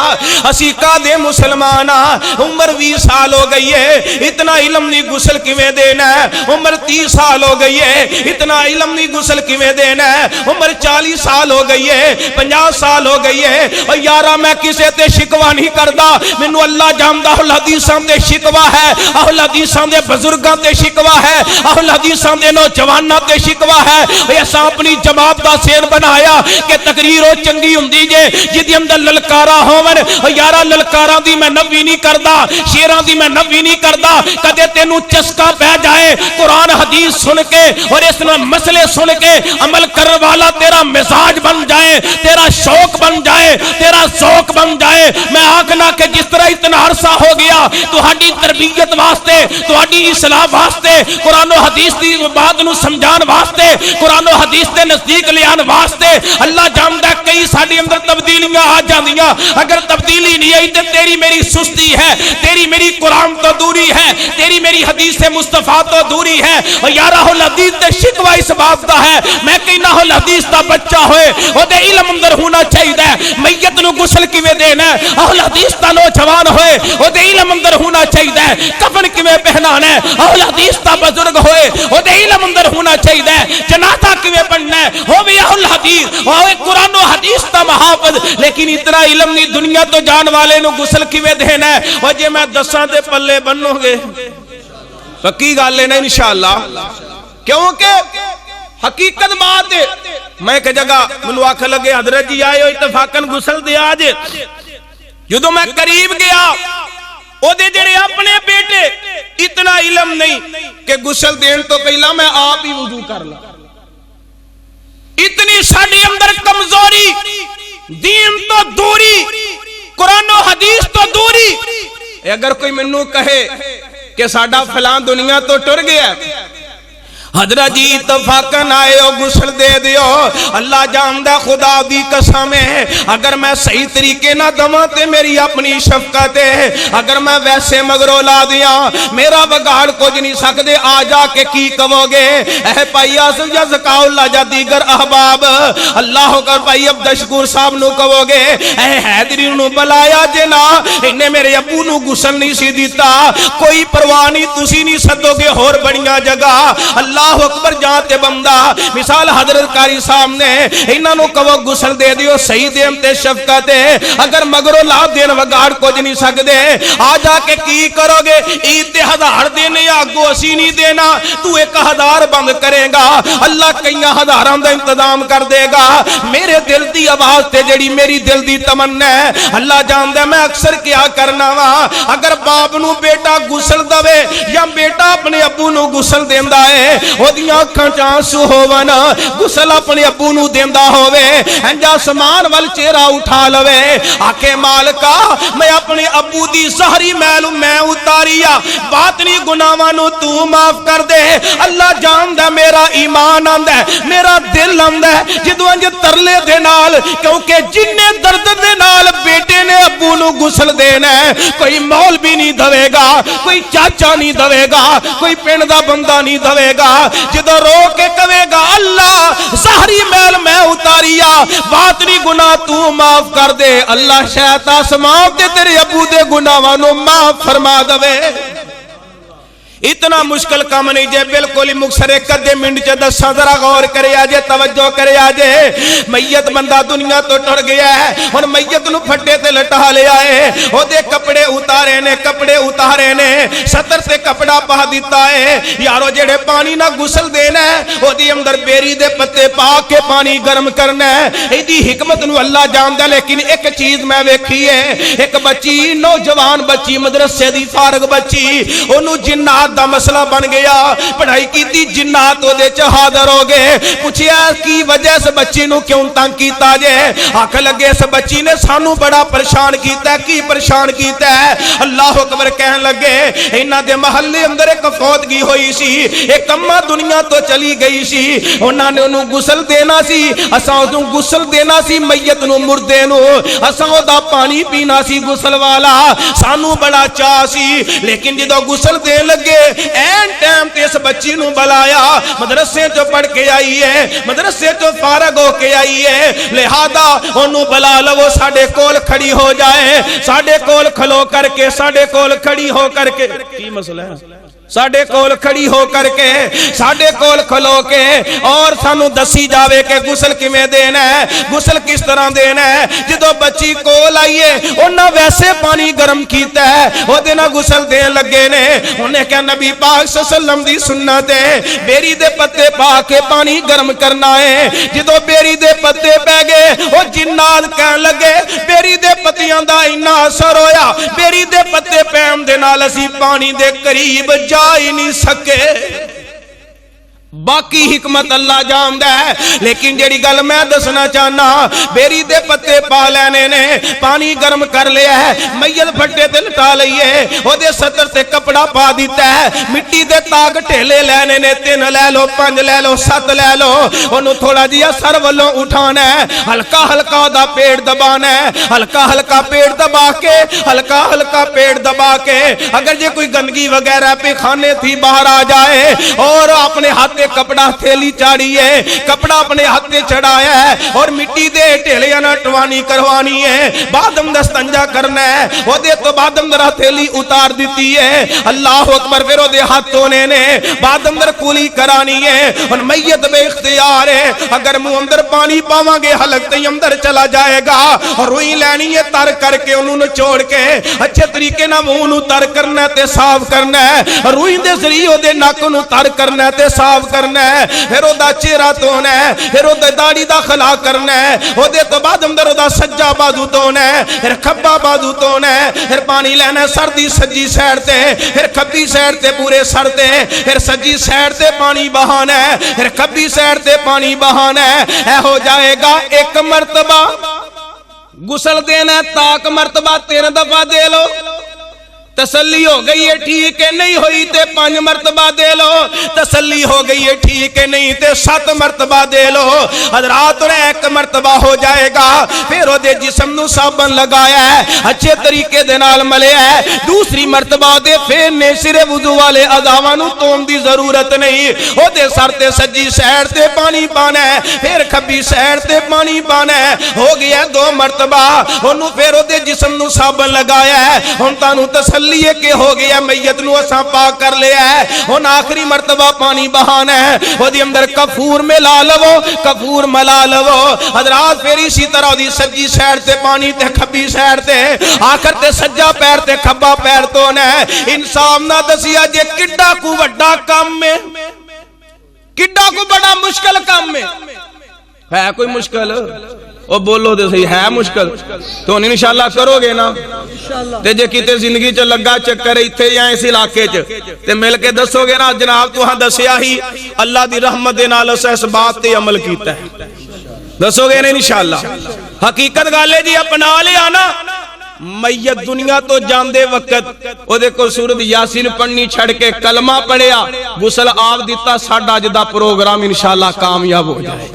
اسی قادے مسلمان عمر 20 سال ہو گئی ہے, اتنا علم نہیں غسل کیویں دینا ہے. عمر 30 سال ہو گئی ہے, اتنا علم نہیں غسل کیویں دینا ہے. عمر 40 سال ہو گئی ہے, 50 سال ہو گئی ہے. اور یارا میں کسے تے شکوا نہیں کردا, مینوں اللہ جاندا اہل حدیثاں دے شکوا ہے, اہل حدیثاں دے بزرگاں تے شکوا ہے, اہل حدیثاں دے نوجواناں تے شکوا ہے. ایسا اپنی جماعت دا سین بنایا کہ تقریر او چنگی ہوندی جے جدی اندر للکارا ہوون. یارا للکارا دی میں نفی نہیں کردا, شیراں دی میں نفی نہیں کردا. کدے تینوں چسکا پہ جائے قرآن حدیث سن کے اور اس میں مسئلے سن کے عمل کرنے والا تیرا مزاج بن جائے, تیرا شوق بن جائے, تیرا ذوق بن جائے. میں آکھنا کہ جس طرح اتنا عرصہ ہو گیا تہاڈی تربیت واسطے, تہاڈی اصلاح واسطے, قرآن و حدیث دی بات نو سمجھان واسطے, قرآن و حدیث دے نزدیک لیان واسطے اللہ جاندا کئی ساڈے اندر تبدیلیاں آ جاندیاں. اگر تبدیلی نہیں آئی تو تیری میری سستی ہے, تیری میری قرآن تو دوری ہے, تیری میری حدیث مصطفیٰ تو دوری ہے. اور یارہ حدیث دے شکوہ اس بات دا ہے, میں کہنا حدیث دا بچہ ہوئے او دے علم اندر ہونا چاہیے. میت نو غسل کیویں دینا ہے, اہل حدیث دا نوجوان ہوئے او دے علم اندر ہونا چاہیے. کفن کیویں پہنانا ہے, اہل حدیث دا بزرگ ہوئے او دے علم اندر ہونا چاہیے. جنازہ کیویں پڑھنا ہے ہو بھی اہل حدیث ہوئے قرآن و حدیث دا محافظ. لیکن اتنا علم نہیں دنیا تو جان والے نو غسل کیویں دینا ہے. اور جے میں دساں تے پلے بنو گے پکی گل ہے نا انشاءاللہ, کیونکہ حقیقت بات ہے. میں کہ جگہ منو آکھ لگے حضرت جی آئے ہو اتفاقاً غسل دے آج, جدو میں قریب گیا او دے جڑے اپنے بیٹے اتنا علم نہیں کہ غسل دین تو پہلا میں آپ ہی وضو کر لا. اتنی ساڈے اندر کمزوری, دین تو دوری, قرآن و حدیث تو دوری. اگر کوئی منو کہے کہ ساڈا فلان دنیا تو ٹر گیا, حضرت جی اتفاقن آئے ہو غسل دے دیو اللہ جاندہ خدا دی قسم ہے اگر میں صحیح طریقے نہ دماں تے میری اپنی شفقت ہے اگر میں ویسے مگرو لا دیا میرا بگاڑ کچھ نہیں سکتے آ جا کے کی کہو گے اے پائی آسف یا زکاء اللہ جا دیگر احباب اللہ کر پائی عبدالشکور صاحب نو کہو گے اے حیدری نو بلایا جنا انہیں میرے ابو نو غسل نہیں سی دیتا کوئی پروانی تسی نہیں سدو گے اور بڑیاں جگہ اللہ اکبر جانتے بندہ مثال حضرت قاری صاحب نے انہاں نو کہو غسل دے دیو صحیح دیم تے شفقت ہے اگر مگرو لا دین وگاڑ کچھ نہیں سکتے آ جا کے کی کرو گے عید تے 1000 دینے یا اگو اسی نہیں دینا تو 1000 بند کرے گا اللہ کئی ہزاراں دا انتظام کر دے گا میرے دل دی آواز تے جڑی میری دل دی تمنا ہے اللہ جاندا میں اکثر کیا کرنا وا اگر باپ نو بیٹا غسل دے یا بیٹا اپنے ابو نو غسل دیندا ہے اودیاں اکھاں چ آنسو ہوون غسل اپنے ابو نو دیندا ہووے انجا سمان ول چہرہ اٹھا لوے آکھے مالکا میں اپنے ابو دی سہری میل میں اتاریا باطنی گناہاں نو تو معاف کر دے اللہ جاندا میرا ایمان آندا ہے میرا دل آندا ہے جدوں انج ترلے دے نال کیونکہ جننے درد دے نال بیٹے نے ابو نو غسل دینا ہے کوئی مولوی نہیں دے گا کوئی چاچا نہیں دے گا کوئی پنڈ دا بندہ نہیں دے گا جدو رو کے کہے گا اللہ سہری میل میں اتاریا باطنی گناہ تو معاف کر دے اللہ شاید آسمان تے تیرے ابو دے گناہاں نو معاف فرما دے اتنا مشکل کام نہیں جے بالکل ہی مکسر کدے منٹ چ دساں ذرا غور کرے آجے توجہ کرے آجے میت بندہ دنیا تو ٹر گیا ہے ہن میت نو پھٹے تے لٹا لے آئے او دے کپڑے اتارے نے ستر تے کپڑا پا دیتا ہے یارو جڑے پانی نہ غسل دینا ہے او دی اندر بیری دے پتے پا کے پانی گرم کرنا ہے ایدی حکمت نو اللہ جاندا لیکن ایک چیز میں ویکھی ہے ایک بچی نوجوان بچی مدرسے دی فارغ بچی اونوں جنات دا مسئلہ بن گیا پڑھائی کی تھی جنات دے حاضر ہو گئے پوچھیا کی وجہ سے بچی نو کیوں تنگ کیتا جے آکھ لگے اس بچی نے سانو بڑا پریشان کیتا ہے کی پریشان کیتا ہے اللہ اکبر کہن لگے انہاں دے محلے اندر ایک فوتگی ہوئی سی ایک اماں دنیا تو چلی گئی سی انہاں نے انہوں غسل دینا سی اساں انہوں غسل دینا سی میت نو مردے نو اساں دا پانی پینا سی غسل والا سانو بڑا چاہ سی لیکن جدو غسل دے لگے این ٹائم تے اس بچی نو بلایا مدرسے جو پڑھ کے آئی ہے مدرسے جو فارغ ہو کے آئی ہے لہذا انہوں بلا لو ساڑے کول کھڑی ہو جائے ساڑے کول کھلو کر کے ساڑے کول کھڑی ہو کر کے کی مسئلہ ہے ساڑے کول کھڑی ہو کر کے ساڑے کول کھلو کے اور سانو دسی جاوے کہ غسل کیویں دینا ہے غسل کس طرح دینا ہے جدو بچی کول آئیے انہاں ویسے پانی گرم کیتا ہے او دینا غسل دین لگے نے انہیں کہا نبی پاک صلی اللہ علیہ وسلم دی سنت ہے بیری دے پتے پا کے پانی گرم کرنا ہے جدو بیری دے پتے پہ گئے وہ جنات کہن لگے بیری دے پتیاں دا انہا اثر ہویا بیری دے پتے پیم دے نال اسی پانی دے قریب جا ہی نہیں سکے باقی حکمت اللہ جاندا ہے لیکن جیڑی گل میں دسنا چاہنا بیری دے پتے پا لینے نے پانی گرم کر لیا ہے میت پھٹے تے لٹا لئیے او دے ستر تے کپڑا پا دیتا ہے مٹی دے تاگ ٹھیلے لینے نے 3 لے لو 5 لے لو 7 لے لو انہوں تھوڑا جیا سر والوں اٹھانا ہے ہلکا ہلکا دا پیڑ دبانا ہے ہلکا ہلکا پیڑ دبا کے ہلکا ہلکا پیڑ دبا کے اگر جے کوئی گندگی وغیرہ پہ کھانے تھی باہر آ جائے اور اپنے ہاتھ کپڑا تھیلی چاڑی ہے کپڑا اپنے ہاتھ چڑھایا ہے اور مٹی دے ٹھیلیاں نہ ٹوانی کروانی ہے بعد اندر استنجا کرنا ہے وہ دے تو بعد اندر تھیلی اتار دیتی ہے اللہ اکبر پھر وہ دے ہاتھوں نے بعد اندر کولی کرانی ہے اور میت بے اختیار ہے اگر منہ اندر پانی پاواں گے حلق تے اندر چلا جائے گا اور روئی لینی ہے تر کر کے انہوں نے چھوڑ کے اچھے طریقے نہ منہ نو تر کرنا تے صاف کرنا ہے روئی دے ذریعے دے ناک نو تر کرنا تے صاف کرنا ہے پھر او دا چہرہ دھونا ہے پھر او دا داڑھی دا خلا کرنا ہے او دے تو بعد اندر او دا سجا بازو دھونا ہے پھر کھبا بازو دھونا ہے پھر پانی لینا ہے سر دی سجی سائڈ تے پھر کھبی سائڈ تے پورے سر تے پھر سجی سائڈ تے پانی بہانا ہے پھر کھبی سائڈ تے پانی بہانا ہے اے ہو جائے گا 1 مرتبہ غسل دینا ہے تاک مرتبہ 3 دفعہ دے لو تسلی ہو گئی ہے ٹھیک ہے نہیں ہوئی تے 5 مرتبہ دے لو تسلی ہو گئی ہے ٹھیک ہے نہیں تے 7 مرتبہ دے لو حضرات اور 1 مرتبہ ہو جائے گا پھر او دے جسم نو صابن لگایا ہے اچھے طریقے دے نال ملیا ہے دوسری مرتبہ دے پھر نے سرے وضو والے اعضاء نو توم دی ضرورت نہیں او دے سر تے سجی سائیڈ تے پانی پانا ہے پھر کھبی سائیڈ تے پانی پانا ہے ہو گیا 2 مرتبہ اونوں پھر او دے جسم نو صابن لگایا ہے ہن تانوں تسلی لیے کہ ہو گیا میت نو اساں پاک کر لیا ہے ہن آخری مرتبہ پانی بہانا ہے او دی اندر کفور ملا لو کفور ملا لو حضرات پھر اسی طرح دی سجی سائیڈ تے پانی تے کھبی سائیڈ تے آخر تے سجا پیر تے کھبا پیر تو نے انصاف نہ دسیا جے کڈا کو بڑا کام ہے کڈا کو بڑا مشکل کام ہے کوئی مشکل او بولو دے صحیح ہے مشکل تو انشاءاللہ کرو گے نا تے جے کیتے زندگی چ لگا چکر ایتھے یا اس علاقے چ تے مل کے دسو گے نا جناب تو ہاں دسیا ہی اللہ دی رحمت دے نال اس بات تے عمل کیتا ہے دسو گے نا انشاءاللہ حقیقت گل ہے جی اپنا لیا نا میت دنیا تو جاندے وقت او دے کو سورۃ یاسین پڑھنی چھڑ کے کلمہ پڑھیا غسل آپ دیتا ساڈا اج دا پروگرام انشاءاللہ کامیاب ہو جائے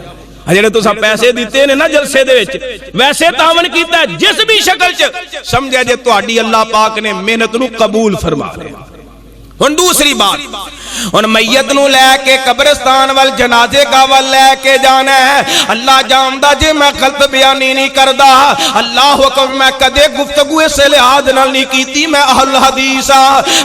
جڑے تساں پیسے دیتے نے نا جلسے دے وچ ویسے تعاون کیتا ہے جس بھی شکل چ سمجھا جے تہاڈی اللہ پاک نے محنت نو قبول فرما لیا ہن دوسری بات ہن میت نو لے کے قبرستان وال جنازے کا وال لے کے جانا ہے اللہ جاندا جے میں غلط بیانی نہیں کردا اللہ حکم میں کدے گفتگو اس لحاظ نال نہیں کیتی میں اہل حدیث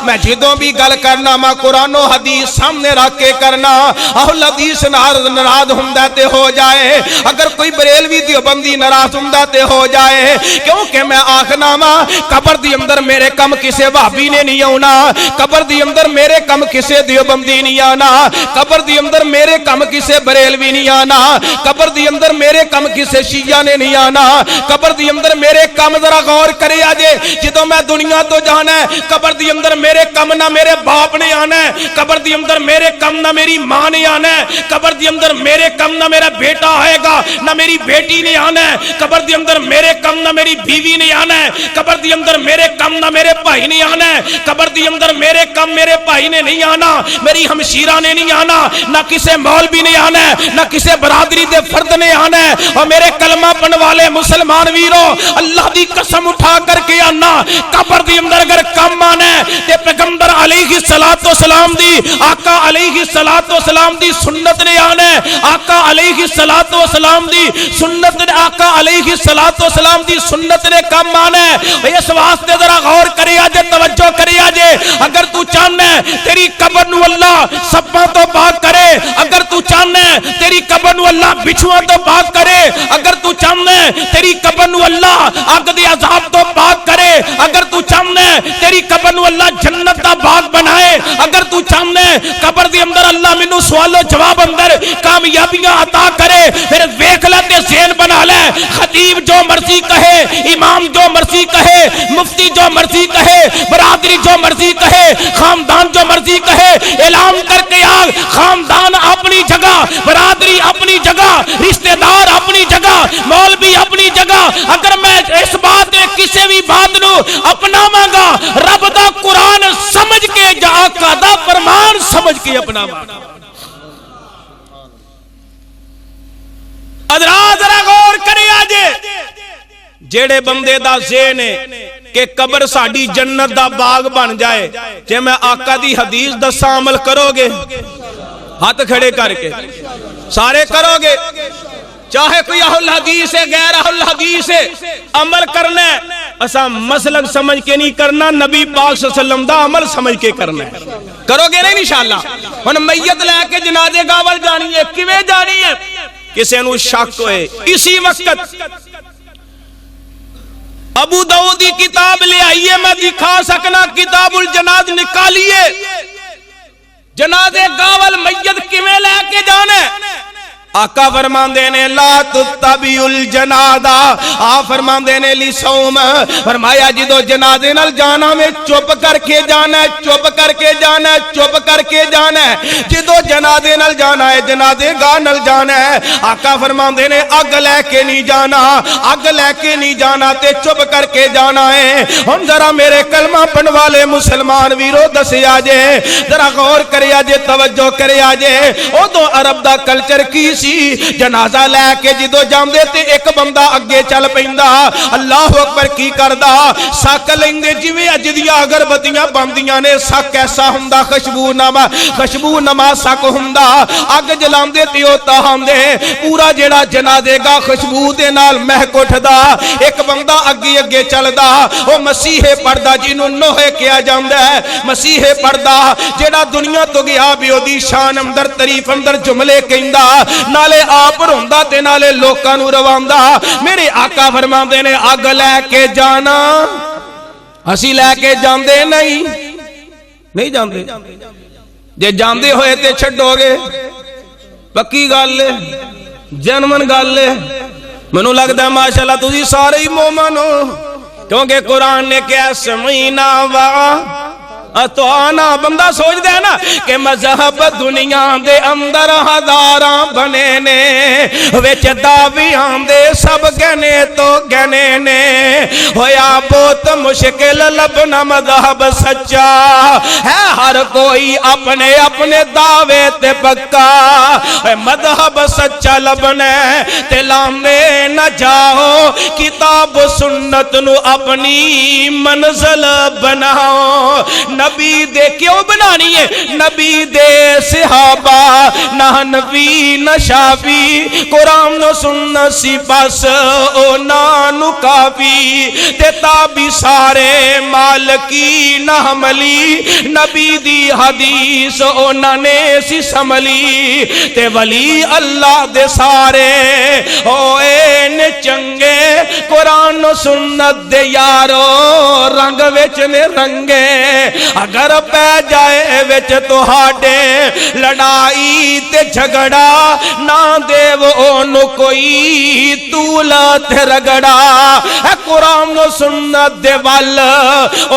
میں جدوں بھی گل کرنا میں قرآن و حدیث سامنے رکھ کے کرنا اہل حدیث ناراض ہوندا تے ہو جائے اگر کوئی بریلوی دیوبندی ناراض ہوندا تے ہو جائے کیونکہ میں آکھنا وا قبر دی اندر میرے کم کسے وہابی نے نہیں آونا قبر دی اندر میرے کم کسے دیوبندی نہیں آنا قبر دی اندر میرے کم کسے بریلوی نہیں آنا قبر دی اندر میرے کم کسے شیعہ نے نہیں آنا قبر دی اندر میرے کم ذرا غور کرے آجے جدوں میں دنیا تو جانا ہے قبر دی اندر میرے کم نہ میرے باپ نے آنا ہے قبر دی اندر میرے کم نہ میری ماں نے آنا ہے قبر دی اندر میرے کم نہ میرا بیٹا آئے گا نہ میری بیٹی نے آنا ہے قبر دی اندر میرے کم نہ میری بیوی نے آنا ہے قبر دی اندر میرے کم نہ میرے بھائی نے آنا ہے قبر دی اندر میرے کم میرے بھائی نے نہیں آنا میری ہمشیرہ نے نہیں آنا نہ کسے مولوی نے آنا ہے نہ کسے برادری دے فرد نے آنا ہے اور میرے کلمہ پڑھن والے مسلمان ویرو اللہ دی قسم اٹھا کر کے آنا قبر دی اندر اگر کم آنا ہے تے پیغمبر علیہ السلام دی آقا علیہ السلام دی سنت نے آنا ہے آقا علیہ السلام دی سنت نے آقا علیہ السلام دی سنت نے کم آنا ہے اس واسطے ذرا غور کرے آجے توجہ کرے آجے اگر تو چاہنا ہے تیری قبر نو اللہ سپاں تو پاک کرے اگر تو چاہنا ہے تیری قبر نو اللہ بچھواں تو پاک کرے اگر تو چاہنا ہے تیری قبر نو اللہ آگ دے عذاب تو پاک کرے اگر تو چاہنا ہے تیری قبر نو اللہ جنت دا باغ بنائے اگر تو چاہنا ہے قبر دے اندر اللہ مینوں سوال و جواب اندر کامیابیاں عطا کرے پھر ویکھ لے تے ذہن بنا لے خطیب جو مرضی کہے امام جو مرضی کہے مفتی جو مرضی کہے برادری جو مرضی کہے خاندان جو مرضی کہے اعلان کر کے آگ خاندان اپنی جگہ برادری اپنی جگہ رشتہ دار اپنی جگہ مولوی اپنی جگہ اگر میں اس بات کسی بھی بات نو اپناواں گا رب دا قرآن سمجھ کے جا آقا دا فرمان سمجھ کے اپناواں گا حضرات ذرا غور کرے آجے جیڑے بندے دا ذہن ہے کہ قبر ساڈی جنت دا باغ بن جائے جے میں آقا دی حدیث دساں عمل کرو گے ہاتھ کھڑے کر کے سارے کرو گے چاہے کوئی اہل حدیث ہے غیر اہل حدیث ہے عمل کرنا ہے اساں مسلک سمجھ کے نہیں کرنا نبی پاک صلی اللہ علیہ وسلم دا عمل سمجھ کے کرنا ہے کرو گے نہیں انشاءاللہ ہن میت لے کے جنازے گاہ ول جانی ہے کیویں جانی ہے کسے نو شک ہوئے اسی وقت ابو داؤد کی کتاب لے آئیے میں دکھا سکنا کتاب الجناز نکالیے جنازے گاول میت کیویں لے کے جانے آقا فرماندے نے لا تتبعوا الجنازہ، آپ فرماندے نے لصوم، فرمایا جدو جنازے نال جانا میں چپ کر کے جانا ہے، چپ کر کے جانا ہے، چپ کر کے جانا ہے، جدو جنازے نال جانا ہے، جنازے گاہ نال جانا ہے، آقا فرماندے نے اگ لے کے نہیں جانا، اگ لے کے نہیں جانا تے چپ کر کے جانا ہے۔ ہن ذرا میرے کلمہ پڑھن والے مسلمان ویرو دسیا جے، ذرا غور کریا جے، توجہ کریا جے، او تو عرب دا کلچر کی جنازہ لے کے جدو جاندے تے ایک بندہ اگے چل پیندا، اللہ اکبر کی کردا، سک لیندے جویں اج دیاں اگربتیاں بندیاں نے، سک ایسا ہوندا خوشبو نما سک ہوندا، اگ جلاندے تے او تاہاندے پورا جیڑا جنازے گا خوشبو دے نال مہک اٹھدا، ایک بندہ اگے چلدا، او مسیح پردہ جنوں نوح کیا جاندا ہے، مسیح پردہ جیڑا دنیا تو گیا بھی اودی شان اندر تعریف اندر جملے کہندا، نالے آپ روندا تے نالے لوکاں نوں رواندا۔ میرے آقا فرماندے نے اگ لے کے جانا، اسی لے کے جاندے نہیں جاندے، جے جاندے ہوئے تے چھڈو گے، پکی گل ہے، جنمن گل ہے، مینوں لگدا ماشاءاللہ تسی سارے ہی مومن ہو، کیونکہ قرآن نے کیا سمینا تو آنا، بندہ سوچ دے نا کہ مذہب دنیا دے اندر ہزاراں بنے نے، وچ دعویاں دے سب گنے تو گنے نے، ہویا بہت مشکل لبنا مذہب سچا ہے، ہر کوئی اپنے اپنے دعوے تے پکا، مذہب سچا لبنے تے لانے نہ جاؤ، کتاب سنت نو اپنی منزل بناؤ، نبی دے کیوں بنانی ہے، نبی دے صحابہ نہ نبی نہ شافی، قرآن نو سنت سی بس او نانو کافی، تے تابی سارے مالکی نہ حملی، نبی دی حدیث او نانے سی سملی، تے ولی اللہ دے سارے او این چنگے، قرآن نو سنت دے یارو رنگ وچنے رنگے، اگر پہ جائے وچ تو ہاڈے لڑائی تے جھگڑا، نہ دے وہ انو کوئی تولا تے رگڑا، اے قرآن و سنت دے وال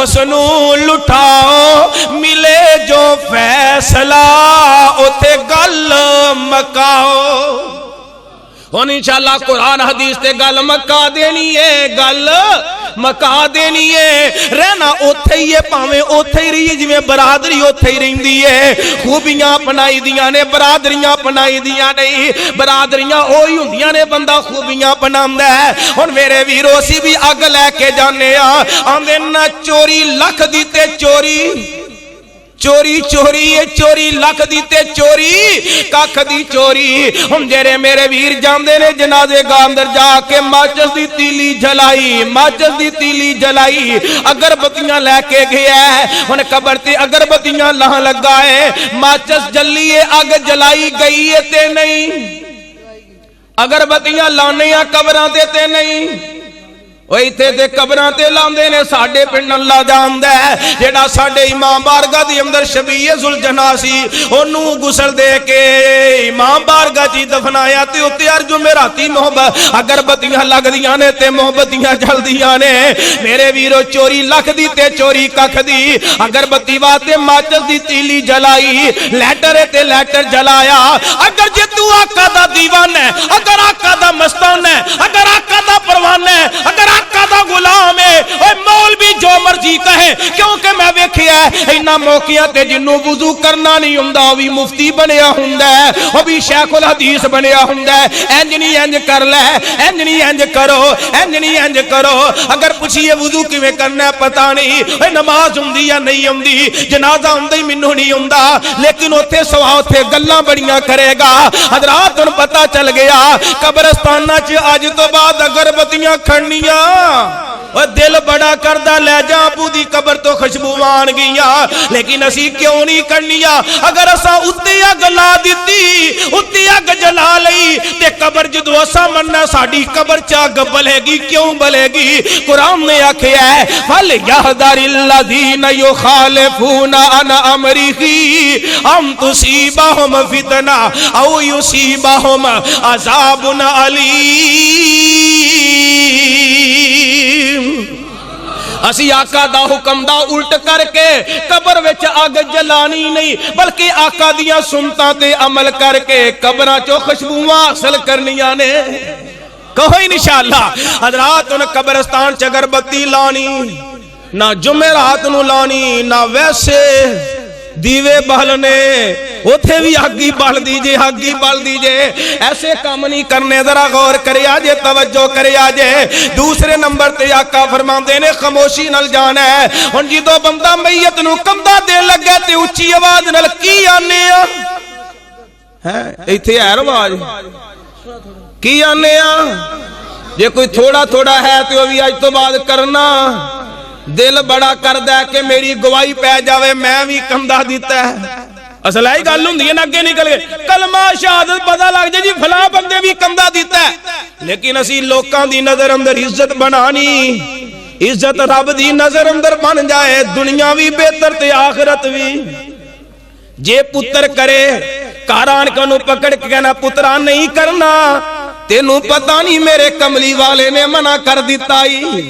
اس نو لٹاؤ، ملے جو فیصلہ اتے گل مکاؤ۔ اور انشاءاللہ قرآن حدیث تے گل مکا دینی ہے، گل مکا دینی ہے، رہنا اوتھے ہی ہے، پاویں اوتھے ہی رہی ہے، جویں برادری اوتھے ہی رہندی ہے، خوبیاں اپنائی دیاں نے، برادریاں اپنائی دیاں نہیں، برادریاں ہوئی ہوندیاں نے، بندہ خوبیاں اپناوندا ہے۔ ہن میرے ویرو اسی بھی اگ لے کے جانے آندے نہ چوری لکھ دیتے چوری، چوری چوری لکھ دیتے چوری ککھ دی چوری۔ ہن جڑے میرے ویر جاندے نے جنازے گاہ اندر جا کے ماچس دی تیلی جلائی، ماچس دی تیلی جلائی، اگربتیاں لے کے گیا ہے، ہن قبر تے اگربتیاں لاہ لگا ہے، ماچس جلی ہے، اگ جلائی گئی ہے تے نہیں، اگربتیاں لانیاں قبراں تے نہیں، وہی تے قبراں تے لاندے نے۔ ساڈے پنڈ اللہ جاندا ہے، جیڑا ساڈے امام بارگاہ دی اندر شبیہ ذوالجناح سی، اونوں غسل دے کے امام بارگاہ دی دفنایا تے اوتے ہر جمعراتی محبت اگربتیاں لگدیاں نے تے محبتیاں جلدیاں نے۔ میرے ویرو چوری لکھ دی تے چوری ککھ دی، اگربتی واسطے ماچس دی تیلی جلائی، لیٹر تے لیٹر جلایا۔ اگر جے تو آقا دا دیوانہ ہے، اگر آقا دا مستان ہے، اگر آقا دا پروانہ ہے، اگر آقا دا غلام ہے، اوہ مولوی جو مرضی کہے، کیونکہ میں ویکھیا ہے انہاں موقعاں تے جنوں وضو کرنا نہیں ہوندا، او بھی مفتی بنیا ہوندا ہے، او بھی شیخ الحدیث بنیا ہوندا ہے، انج نہیں انج کر لے، انج نہیں انج کرو، انج نہیں انج کرو۔ اگر پوچھیے وضو کیویں کرنا ہے پتہ نہیں، اے نماز ہوندی یا نہیں ہوندی، جنازہ ہوندا ہی مینوں نہیں ہوندا، لیکن اوتھے سوا اوتھے گلاں بڑیاں کرے گا۔ حضرات ہن پتہ چل گیا قبرستاناں چ اج تو بعد اگربتیاں کھڑنیاں، اور دل بڑا کردہ لے جا ابو دی قبر تو خوشبو مان گیا، لیکن اسی کیوں نہیں کرنیا؟ اگر اسا اتے اگ لا دیتی، اتے اگ جلا لئی تے قبر جدو اسا مننا ساڈی قبر چا بلے گی کیوں بلے گی قرآن نے آکھیا ہے فَلْيَحْذَرِ الَّذِينَ يُخَالِفُونَ عَنْ أَمْرِهِ أَن تُصِيبَهُمْ فِتْنَةٌ أَوْ يُصِيبَهُمْ عَذَابٌ أَلِيمٌ اسی آقا دا حکم دا الٹ کر کے قبر وچ آگ جلانی نہیں بلکہ آقا دیاں سنتاں تے عمل کر کے قبراں چو خوشبوواں حاصل کرنیاں نے کہو انشاءاللہ حضرات ان قبرستان چ اگربتی لانی نہ جمعرات نو لانی نہ ویسے دیوے بہلنے اتھے بھی آگی بال دیجے آگی بال دیجے ایسے کام نہیں کرنے ذرا غور کرے آجے توجہ کرے آجے دوسرے نمبر تے آقا فرمان دینے خاموشی نل جانا ہے ان جی دو بندہ میت نو کمدہ دے لگے تے اچھی آواز نل کی آنے ایتھے ہے رواج کی آنے جے کوئی تھوڑا تھوڑا ہے تو ابھی آج تو بعد کرنا دل بڑا کر دے کہ میری گواہی پہ جاوے میں بھی کمدہ دیتا ہے اصل ہے گل ہوں دیئے نگے نکل گئے کلمہ شہادت پتہ لگ جائے جی فلاں بندے بھی کمدہ دیتا ہے لیکن اسی لوکاں دی نظر اندر عزت بنانی عزت رب دی نظر اندر بن جائے دنیا بھی بہتر تے آخرت بھی جے پتر کرے کاران کنو پکڑ کے کہنا پتران نہیں کرنا تینوں پتہ نہیں میرے کملی والے نے منع کر دیتا ہی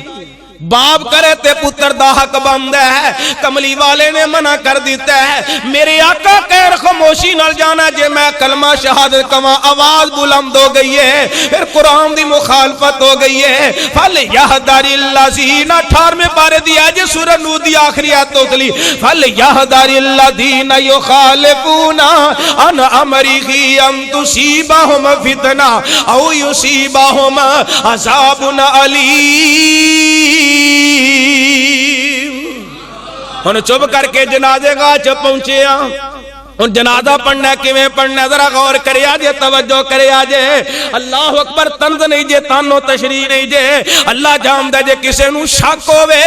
باپ کرے تے پتر دا حق بند ہے کملی والے نے منع کر دیتا ہے میرے آقا کہر خاموشی نال جانا جے میں کلمہ شہادت کما آواز بلند ہو گئی ہے پھر قرآن دی مخالفت ہو گئی ہے فَلْيَحْذَرِ الَّذِينَ 18ویں پارے دیا جے سورہ نور دی آخری آیت اتلی فَلْيَحْذَرِ الَّذِينَ يُخَالِفُونَ عَنْ أَمْرِهِ أَن تُصِيبَهُمْ فِتْنَةٌ أَوْ يُصِيبَهُمْ عَذَابٌ أَلِيمٌ ہن چپ کر کے جنازے گاہ چ پہنچے ان جنازہ پڑھنا ہے کیویں پڑھنا ہے ذرا غور کرے آجے توجہ کرے آجے اللہ اکبر طنز نہیں جے تانو تشریح نہیں جے اللہ جاندا جے کسے نو شک ہوے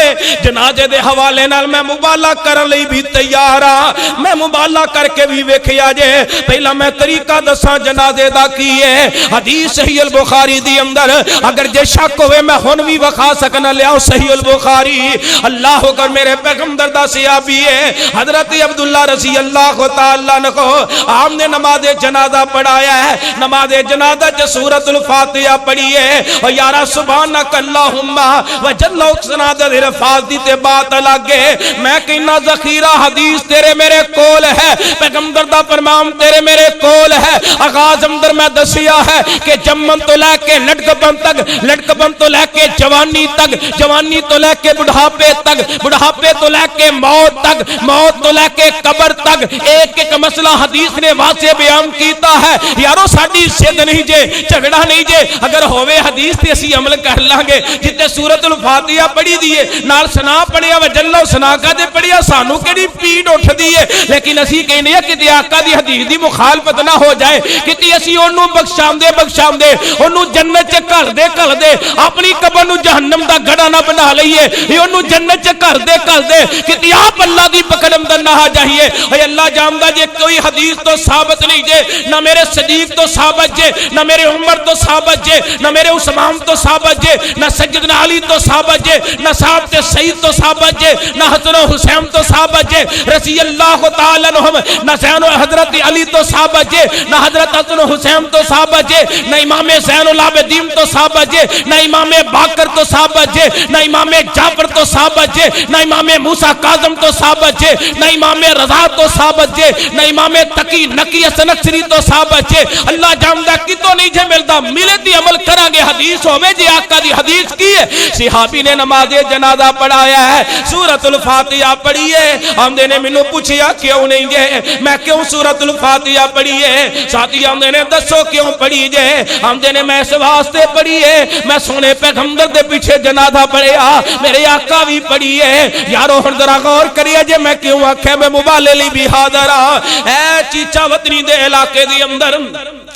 جنازے دے حوالے نال میں مبالغہ کرن لئی بھی تیار ہاں میں مبالغہ کر کے بھی ویکھیا جے پہلا میں طریقہ دساں جنازے دا کی ہے حدیث صحیح البخاری دی اندر اگر جے شک ہوے میں ہن بھی وکھا سکنا لیاؤ صحیح البخاری اللہ اکبر میرے پیغمبر دا صحابی ہے حضرت عبداللہ رضی اللہ تعالی اللہ نے کہو آپ نے نماز جنازہ پڑھایا ہے نماز جنازہ جو سورۃ الفاتحہ پڑھی ہے اور یارا سبحانک اللہم وجل اقسناد رفاظ دیتے بات لگے میں کہنا ذخیرہ حدیث تیرے میرے کول ہے پیغمبر دا فرمان تیرے میرے کول ہے آغاز اندر میں دسیا ہے کہ جمن تو لے کے لٹکپن تک لٹکپن تو لے کے جوانی تک جوانی تو لے کے بڑھاپے تک بڑھاپے تو لے کے موت تک موت تو لے کے قبر تک ایک ایک مسئلہ حدیث نے واضح بیان کیتا ہے یارو ساڈی سد نہیں جے جھگڑا نہیں جے اگر ہووے حدیث تے اسی عمل کر لاں گے جتے سورۃ الفاتحہ پڑھی دیے نال سنا پڑھیا وجلو سنا کا دے پڑھیا سانو کیڑی پیڑ اٹھ دی ہے لیکن اسی کہنے ہیں کہ آقا دی حدیث دی مخالفت نہ ہو جائے کہ اسی اونوں بخشاندے اونوں جنت چ گھل دے اپنی قبر نو جہنم دا گڑا نہ بنا لئیے اونوں جنت چ گھل دے کہ آپ اللہ دی پکڑ اندر نہ آ جائیے اے اللہ جاندا جے کوئی حدیث تو ثابت نہیں جے نہ میرے صدیق تو ثابت جے نہ میرے عمر تو ثابت جے نہ میرے عثمان تو ثابت جے نہ سیدنا علی تو ثابت جے نہ صاحب سعید تو ثابت جے نہ حسن حسین تو ثابت جے رضی اللہ تعالی عنہم نہ زین حضرت علی تو ثابت جے نہ حضرت حسن حسین تو ثابت جے نہ امام زین العابدین تو ثابت جے نہ امام باقر تو ثابت جے نہ امام جعفر تو ثابت جے نہ امام موسی کاظم تو ثابت جے نہ امام رضا تو ثابت جے نہ امام تقی نقی سنکسری تو ثابت جے اللہ جاندا کی تو نہیں جے ملدا ملے دی عمل کران گے حدیث ہوے جے آقا دی حدیث کی ہے صحابی نے نماز جنازہ پڑھایا ہے سورۃ الفاتحہ پڑھی ہے آمدے نے مینوں پوچھیا کیوں نہیں جے میں کیوں سورۃ الفاتحہ پڑھی ہے ساتھی آمدے نے دسو کیوں پڑھی جے آمدے نے میں اس واسطے پڑھی ہے میں سونے پیغمبر دے پیچھے جنازہ پڑھیا میرے آقا بھی پڑھی ہے یارو ہن ذرا غور کریے جے میں کیوں آکھے میں مبالغے لی بھی حاضر ہاں اے چیچا وطنی دے علاقے دی اندر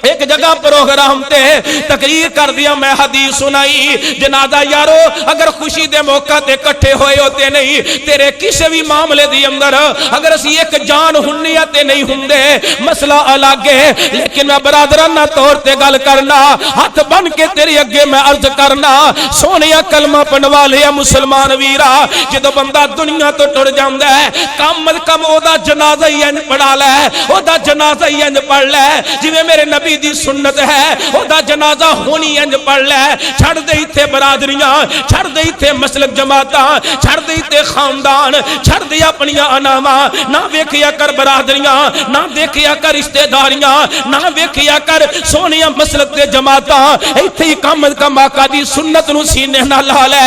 ایک جگہ پروگرام تے تقریر کر دیا میں حدیث سنائی جنازہ یارو اگر خوشی دے موقع تے کٹھے ہوئے ہوتے نہیں تیرے کسی بھی معاملے دی اندر اگر اسی ایک جان ہنیاتے نہیں ہندے مسئلہ الگ ہے لیکن میں برادرانہ طور تے گل کرنا ہاتھ بن کے تیری اگے میں عرض کرنا سونیا کلمہ پڑھوا لیا مسلمان ویرا جدو بندہ دنیا تو ٹر جاندا ہے کم از کم او دا جنازہ ہی انج پڑھا لے او دا جنازہ ہی انج پڑھ لے جویں میرے نبی دی سنت ہے او دا جنازہ ہونی انج پڑھ لے چھڑ دے ایتھے برادریاں چھڑ دے ایتھے مسلک جماعتاں چھڑ دے ایتھے خاندان چھڑ دے اپنیاں اناواں نہ ویکھیا کر برادریاں نہ دیکھیا کر رشتہ داریاں نہ ویکھیا کر سونیاں مسلک دے جماعتاں ایتھے ہی کم از کم آقا دی سنت نو سینے نہ لا لے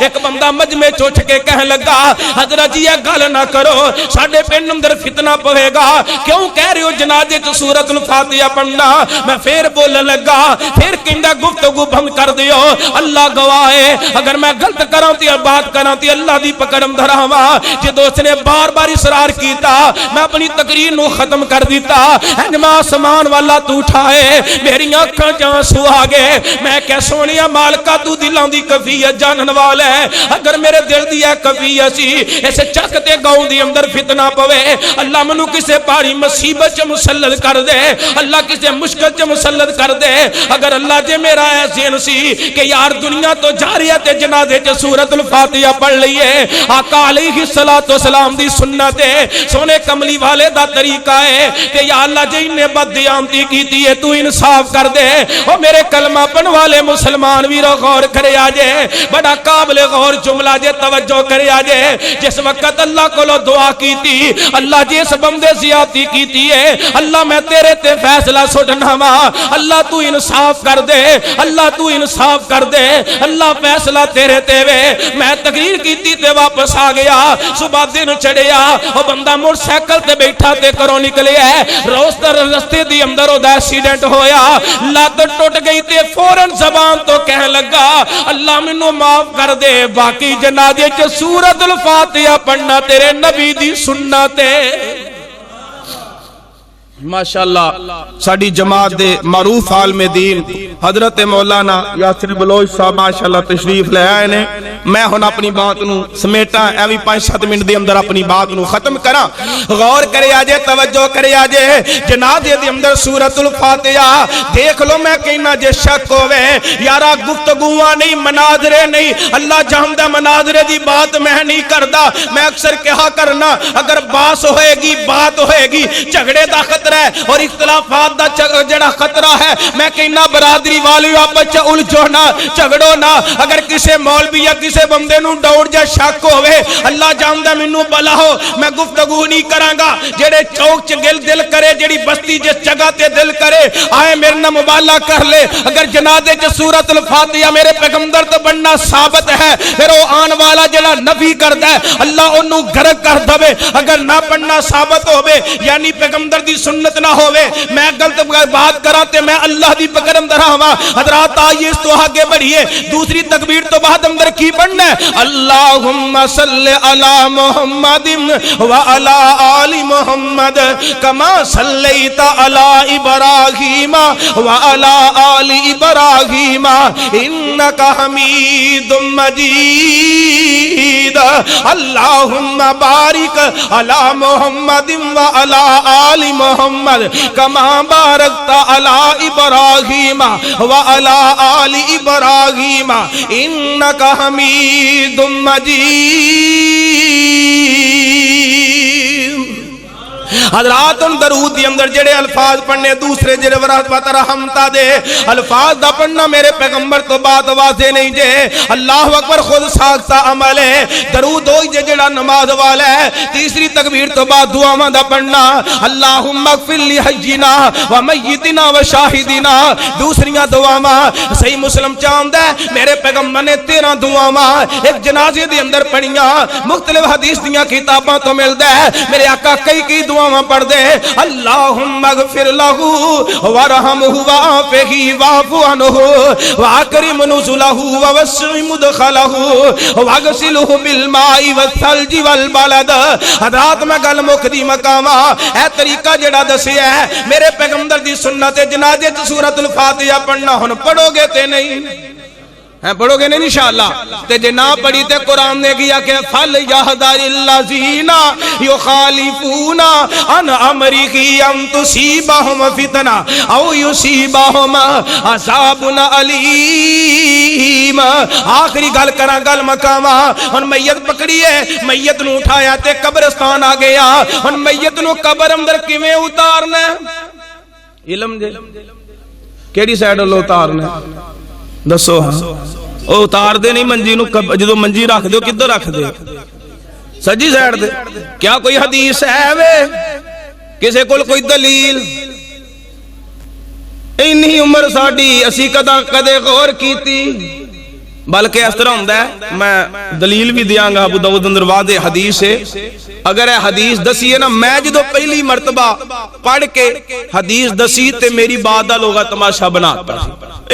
ایک بندہ مجمع چ اٹھ کے کہنے لگا حضرت جی یہ گل نہ کرو ساڈے پنڈ اندر فتنہ پوے گا کیوں کہہ رہے ہو جنازے چ سورۃ الفاتحہ پڑھنا میں پھر بولن لگا پھر کہندا گفتگو بند کر دیو اللہ گواہ ہے اگر میں غلط کراں تے بات کراں تے اللہ دی پکڑم دھراواں جے دوست نے بار بار اصرار کیتا میں اپنی تقریر نو ختم کر دیتا انما آسمان والا تو اٹھائے میری آنکھاں چ آنسو آ گئے میں کہ سونیا مالکا تو دلاں دی کیفیت جانن والا ہے اگر میرے دل دی کیفیت سی اس چک تے گاؤں دی اندر فتنہ پوے اللہ منو کسے پاری مصیبت چ مسلط کر دے اللہ کسے مشکل چ مسلط کر دے اگر اللہ جے میرا ایسین سی کہ یار دنیا تو جاریت جنازے چ سورۃ الفاتحہ پڑھ لئیے آقا علیہ الصلوۃ والسلام دی سنت ہے سونے کملی والے دا طریقہ ہے کہ یا اللہ جے نے بددیانتی کیتی ہے تو انصاف کر دے او میرے کلمہ پڑھن والے مسلمان ویرو غور کرے آجے بڑا قابل غور جملہ جے توجہ کرے آجے جس وقت اللہ کو لو دعا کیتی اللہ جس بندے زیادتی کیتی ہے اللہ میں تیرے تے فیصلہ سٹنا وا اللہ تو انصاف کر دے اللہ تو انصاف کر دے اللہ فیصلہ تیرے تے وے میں تقریر کیتی تے واپس آ گیا صبح دن چڑھیا او بندہ موٹر سائیکل تے بیٹھا تے کرو نکلے ہے روستر رستے دی اندر او دا ایکسیڈنٹ ہویا لت ٹوٹ گئی تے فورن زبان تو کہنے لگا اللہ مینوں معاف کر دے باقی جنازے چ سورۃ الفاتحہ پڑھنا تیرے نبی دی سنت ہے ماشاءاللہ ساڑی جماعت دے معروف عالم دین حضرت مولانا یاسر بلوچ صاحب ماشاءاللہ تشریف لے آئے نے میں ہن اپنی بات نو سمیٹا ایویں 5-7 منٹ دے اندر اپنی بات نو ختم کراں غور کرے آجے توجہ کرے آجے جنازے دے اندر سورۃ الفاتحہ دیکھ لو میں کہنا جے شک ہوے یارا گفتگواں نہیں مناظرے نہیں اللہ جاندا مناظرے دی بات میں نہیں کردا میں اکثر کہا کرنا اگر باس ہوئے گی بات ہوئے گی جھگڑے دا خطرہ ہے اور اختلافات دا جڑا خطرہ ہے میں کہنا برادری والی آپس چ الجھو نہ جھگڑو نہ اگر کسے مولوی یا کسے بندے نو ڈوڑ جا شک ہوے اللہ جاندا مینوں بلا ہو میں گفتگو نہیں کراں گا جڑے چوک چ دل کرے جڑی بستی جس جگہ تے دل کرے آئے میرے نام مبالغہ کر لے اگر جنازے چ سورۃ الفاتحہ میرے پیغمبر تو بننا ثابت ہے پھر او آن والا جڑا نفی کردا ہے اللہ اونوں غرق کر دے اگر نہ پڑھنا ثابت ہوے یعنی پیغمبر دی سنت نہ ہوئے میں غلط بات کراتے میں اللہ دی پکرم دراواں حضرات آئیے اس تو آگے بڑھئے دوسری تکبیر تو بعد اندر کی پڑھنا ہے اللہم صلی علی محمد وعلی آل محمد کما صلیت علی ابراہیم وعلی آل ابراہیم انکا حمید مجید اللہم بارک علی محمد وعلی آل محمد کما بارکت علی ابراہیم وعلی آل ابراہیم انکا حمید مجید حضرات درود دی اندر جڑے الفاظ پڑھنے دوسرے جڑے ورحمت رحمتا دے الفاظ دا پڑھنا میرے پیغمبر تو بات واضح نہیں جے اللہ اکبر خود ساختہ عمل ہے درود ہوئی جے جڑا نماز والا ہے تیسری تکبیر تو بعد دعا دا پڑھنا اللہم اغفر لی حجینا و میتنا و شاہدینا دوسریاں دعا صحیح مسلم چاہندہ ہے میرے پیغمبر نے 13 دعا ایک جنازے دی اندر پڑھیاں مختلف حدیث دیاں کتاباں تو ملتا ہے میرے آقا کئی دعا دعاواں پڑھ دے، اللہم اغفر لہو ورحمہ وعافہ واعف عنہ واکرم نزلہ ووسع مدخلہ واغسلہ بالماء والثلج والبلد۔ حضرات میں گل مکدی مقامہ، اے طریقہ جڑا دسیا ہے میرے پیغمبر دی سنت جنازے چ سورۃ الفاتحہ پڑھنا، ہن پڑھو گے تے نہیں؟ پڑھو گے نہیں انشاءاللہ؟ تے جے نہ پڑھی تے قرآن نے کیا کہ فَلْيَحْذَرِ الَّذِينَ يُخَالِفُونَ عَنْ أَمْرِهِ أَن تُصِيبَهُمْ فِتْنَةٌ أَوْ يُصِيبَهُمْ عَذَابٌ أَلِيمٌ۔ آخری گل کراں، گل مقامہ، ہن میت پکڑی ہے، میت نو اٹھایا تے قبرستان آ گیا، ہن میت نو قبر اندر کیویں اتارنا ہے؟ علم دے کیڑی سائیڈ لو اتارنا دسو؟ ہاں او اتار دے نہیں منجی نو، جدو منجی رکھ دے کدھر رکھ دے؟ سجی سائیڈ دے۔ کیا کوئی حدیث ہے وے؟ کسے کول کوئی دلیل؟ انہی عمر ساڈی اسی کدے غور کیتی؟ بلکہ اس طرح ہوندا ہے، میں دلیل بھی دیاں گا، ابو داؤد اندر واضح حدیث ہے، اگر ہے حدیث دسی ہے نا، میں جدو پہلی مرتبہ پڑھ کے حدیث دسی تے میری بات دا لوگا تماشا بناتا،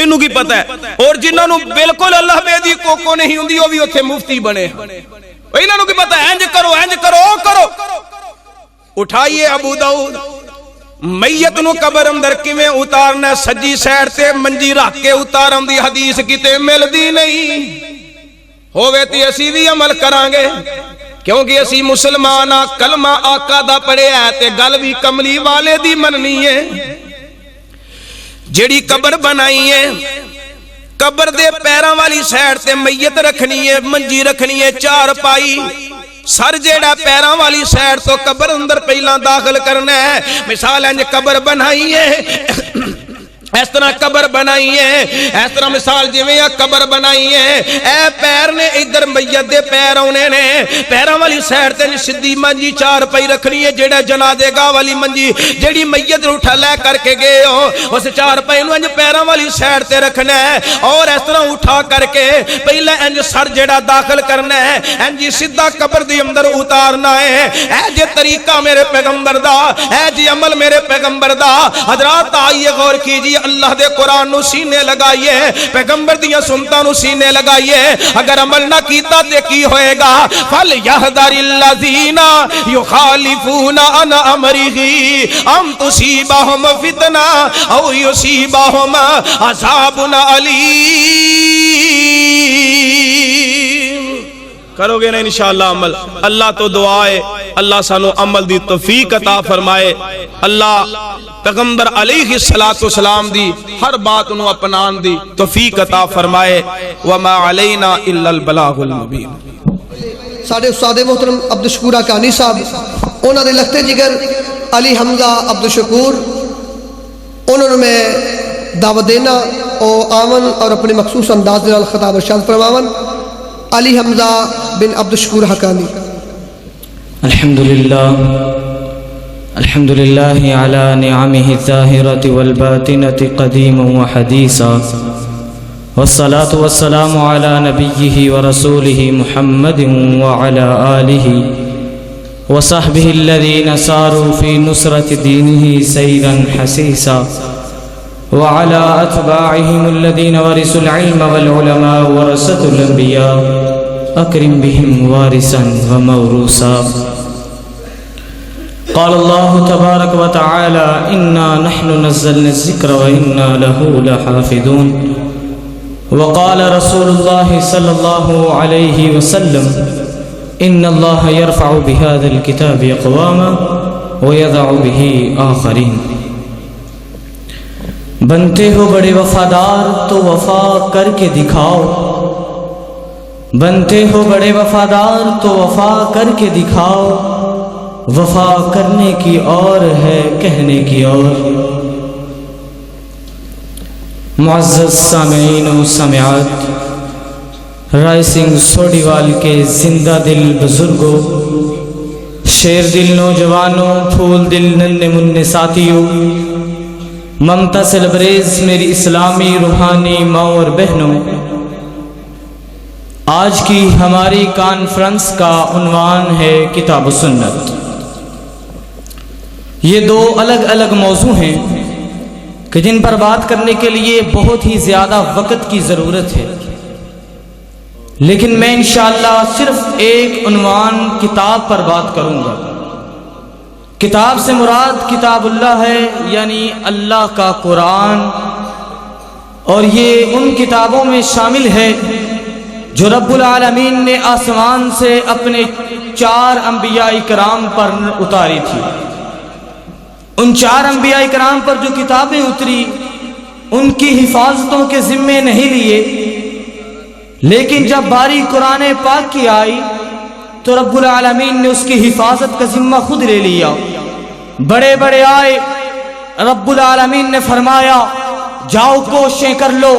انہوں کی پتہ ہے، اور جنہوں نے بالکل اللہ بے دی کوکو نہیں ہوندی وہ بھی اتھے مفتی بنے، انہوں کی پتہ ہے انج کرو انج کرو کرو۔ اٹھائیے ابو داؤد، میت نو قبر اندر کیویں اتارنا ہے؟ سجی سائیڈ تے منجی رکھ کے اتارن دی حدیث کتے ملدی نہیں، ہووے تے اسی بھی عمل کران گے، کیونکہ اسی مسلمان کلمہ آقا دا پڑھے ہے تے گل بھی کملی والے دی مننی ہے۔ جیڑی قبر بنائی ہے، قبر دے پیراں والی سائیڈ تے میت رکھنی ہے، منجی رکھنی ہے، چار پائی، سر جیڑا پیراں والی سائیڈ تو قبر اندر پہلا داخل کرنا ہے۔ مثال انج قبر بنائی ہے، اس طرح قبر بنائی ہے، اس طرح مثال جویں قبر بنائی ہے، اے پیر نے ادھر میت دے پیر ہونے نے، پیراں والی سائیڈ تے سیدھی منجی چار پئی رکھنی ہے، جیڑا جنازے گاہ والی منجی جیڑی میت نو اٹھا لے کر کے گئے ہو اس چار پئی نو انج پیراں والی سائیڈ تے رکھنا ہے، اور اس طرح اٹھا کر کے پہلا انج سر جیڑا داخل کرنا ہے، انج سیدھا قبر دی اندر اتارنا ہے۔ اے جے طریقہ میرے پیغمبر دا، اے جے عمل میرے پیغمبر دا۔ حضرات آئیے غور کیجیے، اللہ دے قرآن نو سینے لگائیے، پیغمبر دیاں سنتاں نو سینے لگائیے، اگر عمل نہ کیتا تے کی ہوئے گا؟ فَلْيَحْذَرِ الَّذِينَ يُخَالِفُونَ عَنْ أَمْرِهِ أَن تُصِيبَهُمْ فِتْنَةٌ أَوْ يُصِيبَهُمْ عَذَابٌ أَلِيمٌ۔ کرو گے نا انشاءاللہ عمل؟ اللہ تو دعا ہے اللہ سانو عمل دی توفیق عطا فرمائے، اللہ پیغمبر علیہ السلام دی ہر بات انہوں اپنان دی توفیق عطا فرمائے۔ وما علینا الا البلاغ المبین۔ ساڑھے استاد محترم عبدالشکور حقانی صاحب، انہوں نے لگتے جگر علی حمزہ عبدالشکور، انہوں نے میں دعوت دینا اور آمن اور اپنے مخصوص انداز دلال خطاب ارشاد فرماون۔ علی حمزہ بن عبدالشکور حقانی۔ الحمد لله على نعمه الظاهرة والباطنة قديما وحديثا، والصلاة والسلام على نبيه ورسوله محمد وعلى آله وصحبه الذين ساروا في نصرة دينه سيرا حسيسا، وعلى أتباعهم الذين ورثوا العلم والعلماء ورثة الأنبياء أكرم بهم وارثا وموروثا۔ قال الله تبارك وتعالى إنا نحن نزلنا الذكر وإنا له لحافظون، وقال رسول الله صلى الله عليه وسلم إن الله يرفع بهذا الكتاب أقواما ويضع به آخرين۔ بنتے ہو بڑے وفادار تو وفا کر کے دکھاؤ، بنتے ہو بڑے وفادار تو وفا کر کے دکھاؤ، وفا کرنے کی اور ہے کہنے کی اور۔ معزز سامعین و سامعات، رائے سنگھ سوڈیوال کے زندہ دل بزرگوں، شیر دل نوجوانوں، پھول دل ننھے منھے ساتھیوں، ممتا سے لبریز میری اسلامی روحانی ماں اور بہنوں، آج کی ہماری کانفرنس کا عنوان ہے کتاب و سنت۔ یہ دو الگ الگ موضوع ہیں کہ جن پر بات کرنے کے لیے بہت ہی زیادہ وقت کی ضرورت ہے، لیکن میں انشاءاللہ صرف ایک عنوان کتاب پر بات کروں گا۔ کتاب سے مراد کتاب اللہ ہے، یعنی اللہ کا قرآن، اور یہ ان کتابوں میں شامل ہے جو رب العالمین نے آسمان سے اپنے 4 انبیاء کرام پر اتاری تھی۔ ان 4 انبیاء کرام پر جو کتابیں اتری ان کی حفاظتوں کے ذمے نہیں لیے، لیکن جب باری قرآن پاک کی آئی تو رب العالمین نے اس کی حفاظت کا ذمہ خود لے لیا۔ بڑے بڑے آئے، رب العالمین نے فرمایا جاؤ کوششیں کر لو،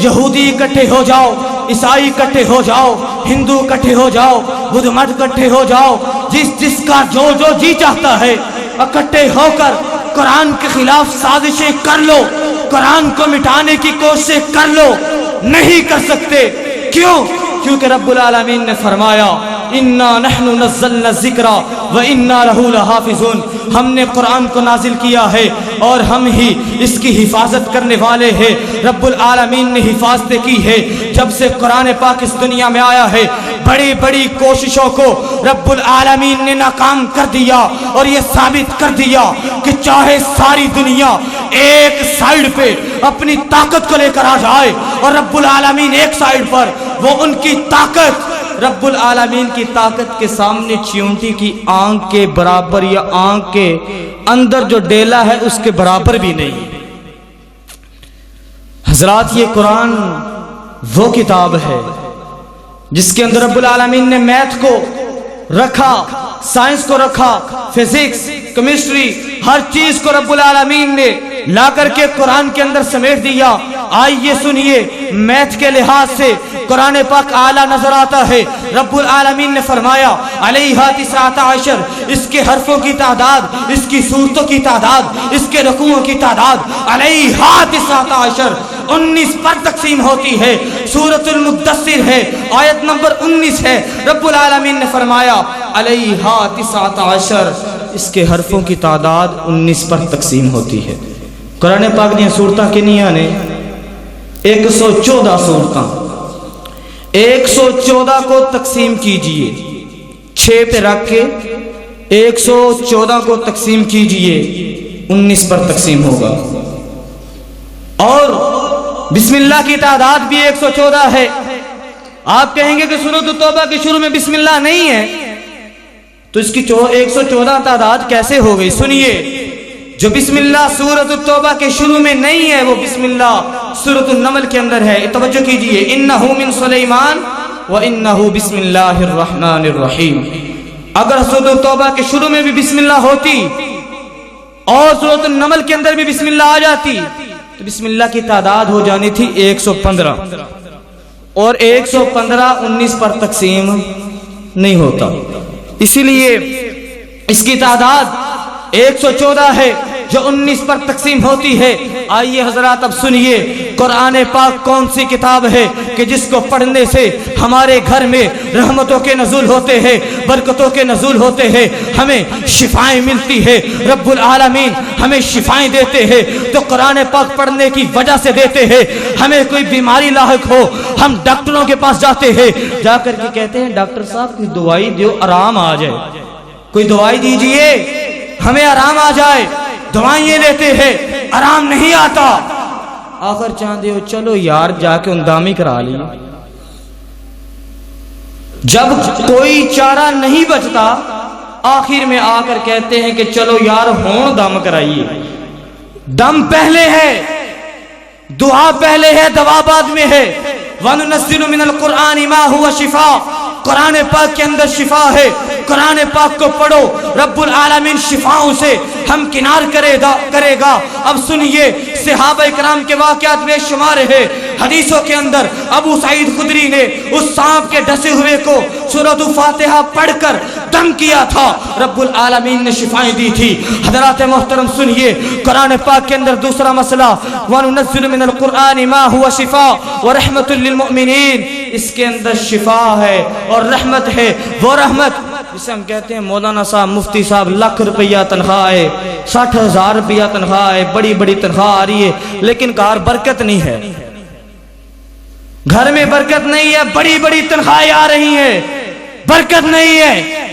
یہودی اکٹھے ہو جاؤ، عیسائی اکٹھے ہو جاؤ، ہندو اکٹھے ہو جاؤ، بدھ مت اکٹھے ہو جاؤ، جس کا جو جی چاہتا ہے اکٹھے ہو کر قرآن کے خلاف سازشیں کر لو، قرآن کو مٹانے کی کوشش کر لو۔ نہیں کر سکتے، کیوں؟ کیونکہ رب العالمین نے فرمایا انا نحن نزلنا الذکر وانا لہ لحافظون، ہم نے قرآن کو نازل کیا ہے اور ہم ہی اس کی حفاظت کرنے والے ہیں۔ رب العالمین نے حفاظت کی ہے۔ جب سے قرآن پاک اس دنیا میں آیا ہے بڑی بڑی کوششوں کو رب العالمین نے ناکام کر دیا اور یہ ثابت کر دیا کہ چاہے ساری دنیا ایک سائیڈ پہ اپنی طاقت کو لے کر آ جائے اور رب العالمین ایک سائیڈ پر، وہ ان کی طاقت رب العالمین کی طاقت کے سامنے چیونٹی کی آنکھ کے برابر یا آنکھ کے اندر جو ڈیلا ہے اس کے برابر بھی نہیں۔ حضرات، یہ قرآن وہ کتاب ہے جس کے اندر رب العالمین نے میتھ کو رکھا، سائنس کو رکھا، فزکس، کیمسٹری، ہر چیز کو رب العالمین نے لا کر کے قرآن کے اندر سمیٹ دیا۔ آئیے سنیے، میتھ کے لحاظ سے قرآن پاک اعلیٰ نظر آتا ہے۔ رب العالمین نے فرمایا علیہا 19، اس کے حرفوں کی تعداد، اس کی صورتوں کی تعداد، اس کے رکوعوں کی تعداد علیہا 19 پر تقسیم ہوتی ہے۔ سورۃ المدثر ہے، آیت نمبر 19 ہے۔ رب العالمین نے فرمایا علیہا 19، اس کے حرفوں کی تعداد 19 پر تقسیم ہوتی ہے۔ قرآن پاک دیا صورتاں کنیاں نے 114 صورتاں، 114 کو تقسیم کیجئے، 6 پہ رکھ کے 114 کو تقسیم کیجئے، 19 پر تقسیم ہوگا۔ اور بسم اللہ کی تعداد بھی 114 ہے۔ آپ کہیں گے کہ سورۃ التوبہ کے شروع میں بسم اللہ نہیں ہے، تو اس کی 114 تعداد کیسے ہو گئی؟ سنیے، جو بسم اللہ سورۃ التوبہ کے شروع میں نہیں ہے وہ بسم اللہ سورۃ النمل کے اندر ہے۔ توجہ کیجئے، انہ من سلیمان وانہ بسم اللہ الرحمن الرحیم۔ اگر سورۃ التوبہ کے شروع میں بھی بسم اللہ ہوتی اور سورۃ النمل کے اندر بھی بسم اللہ آ جاتی تو بسم اللہ کی تعداد ہو جانی تھی 115، اور 115 19 پر تقسیم نہیں ہوتا، اسی لیے اس کی تعداد 114 ہے جو 19 پر تقسیم ہوتی ہے۔ آئیے حضرات، اب سنیے، قرآن پاک کون سی کتاب ہے کہ جس کو پڑھنے سے ہمارے گھر میں رحمتوں کے نزول ہوتے ہیں، برکتوں کے نزول ہوتے ہیں، ہمیں شفائیں ملتی ہے۔ رب العالمین ہمیں شفائیں دیتے ہیں تو قرآن پاک پڑھنے کی وجہ سے دیتے ہیں۔ ہمیں کوئی بیماری لاحق ہو، ہم ڈاکٹروں کے پاس جاتے ہیں، جا کر کے کہتے ہیں ڈاکٹر صاحب کوئی دوائی دیو، آرام آ جائے، کوئی دوائی دیجئے ہمیں آرام آ جائے۔ دوائیں لیتے ہیں، آرام نہیں آتا، آخر چاہتے ہو چلو یار جا کے اندامی کرا لی۔ جب کوئی چارہ نہیں بچتا آخر میں آ کر کہتے ہیں کہ چلو یار ہون دم کرائیے۔ دم پہلے ہے، دعا پہلے ہے، دوا بعد میں ہے۔ وَنُنَزِّلُ مِنَ الْقُرْآنِ مَا هُوَ شِفَاءٌ، قرآن پاک کے اندر شفا ہے۔ قرآن پاک کو پڑھو، رب العالمین شفاؤں سے ہم کنار کرے گا۔ اب سنیے، صحابہ کرام کے واقعات بے شمار ہے۔ حدیثوں کے اندر ابو سعید خدری نے اس سانپ کے ڈسے ہوئے کو سورۃ فاتحہ پڑھ کر دم کیا تھا، رب العالمین نے شفائیں دی تھی۔ حضرات محترم سنیے، قرآن پاک کے اندر دوسرا مسئلہ، وَنُنَزِّلُ مِنَ الْقُرْآنِ مَا هُوَ شِفَاءٌ وَرَحْمَةٌ لِّلْمُؤْمِنِينَ، اس کے اندر شفا ہے اور رحمت ہے۔ وہ رحمت جسے ہم کہتے ہیں مولانا صاحب مفتی صاحب لاکھ روپیہ تنخواہ ہے 60,000 روپیہ تنخواہ ہے بڑی بڑی تنخواہ آ رہی ہے لیکن گھر برکت نہیں ہے گھر میں برکت نہیں ہے بڑی بڑی تنخواہیں آ رہی ہیں برکت نہیں ہے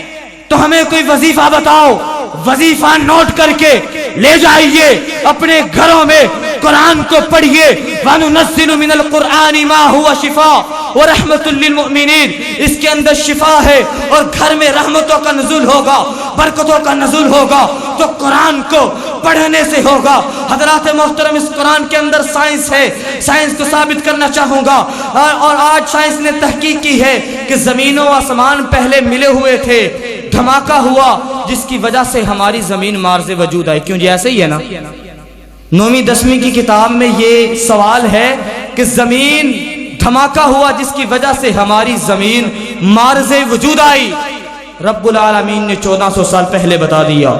تو ہمیں کوئی وظیفہ بتاؤ وظیفہ نوٹ کر کے لے جائیے اپنے گھروں میں قرآن کو پڑھیے وَنُنَزِّلُ مِنَ الْقُرْآنِ مَا هُوَ شِفَاءٌ وَرَحْمَةٌ لِّلْمُؤْمِنِينَ اس کے اندر شفا ہے اور گھر میں رحمتوں کا نزول ہوگا برکتوں کا نزول ہوگا تو قرآن کو پڑھنے سے ہوگا حضرات محترم اس قرآن کے اندر سائنس ہے سائنس کو ثابت کرنا چاہوں گا اور آج سائنس نے تحقیق کی ہے کہ زمین و آسمان پہلے ملے ہوئے تھے دھماکہ ہوا جس کی وجہ سے ہماری زمین مارز وجود آئی کیوں جی ایسے ہی ہے نا 9ویں 10ویں کی کتاب میں یہ سوال ہے کہ زمین دھماکہ ہوا جس کی وجہ سے ہماری زمین مارز وجود آئی رب العالمین نے 1400 سال پہلے بتا دیا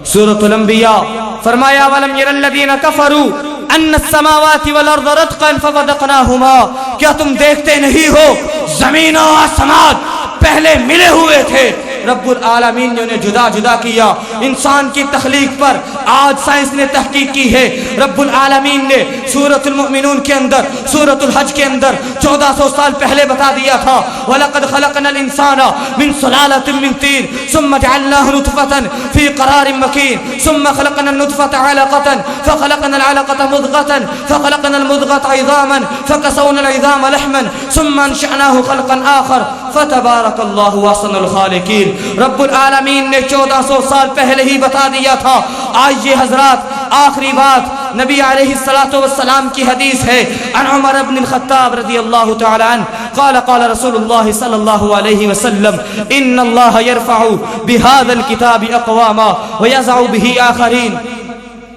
سورۃ الانبیاء فرمایا وَلَمْ يَرَ الَّذِينَ كَفَرُوا أَنَّ السَّمَاوَاتِ وَالْأَرْضَ رَتْقًا فَفَتَقْنَاهُمَا کیا تم دیکھتے نہیں ہو زمین و آسمان پہلے ملے ہوئے تھے رب العالمین نے انہیں جدا جدا کیا انسان کی تخلیق پر آج سائنس نے تحقیق کی ہے رب العالمین نے سورۃ المؤمنون کے اندر سورۃ الحج کے اندر 1400 سال پہلے بتا دیا تھا وَلَقَدْ خَلَقْنَا الْإِنسَانَ مِنْ صُلَالَةٍ مِنْ طِينٍ ثُمَّ جَعَلْنَاهُ نُطْفَةً فِي قَرَارٍ مَكِينٍ ثُمَّ خَلَقْنَا النُّطْفَةَ عَلَقَةً فَخَلَقْنَا الْعَلَقَةَ مُضْغَةً فَخَلَقْنَا الْمُضْغَةَ عِظَامًا فَكَسَوْنَا الْعِظَامَ لَحْمًا ثُمَّ أَنشَأْنَاهُ خَلْقًا آخَرَ فَتَبَارَكَ اللَّهُ أَحْسَنُ الْخَالِقِينَ رب العالمین نے 1400 سال پہلے ہی بتا دیا تھا آج یہ حضرات آخری بات نبی علیہ السلام کی حدیث ہے عن عمر بن الخطاب رضی اللہ تعالی عنہ قال قال رسول اللہ صلی اللہ علیہ وسلم ان اللہ یرفع بهذا الكتاب اقواما ويضع به آخرین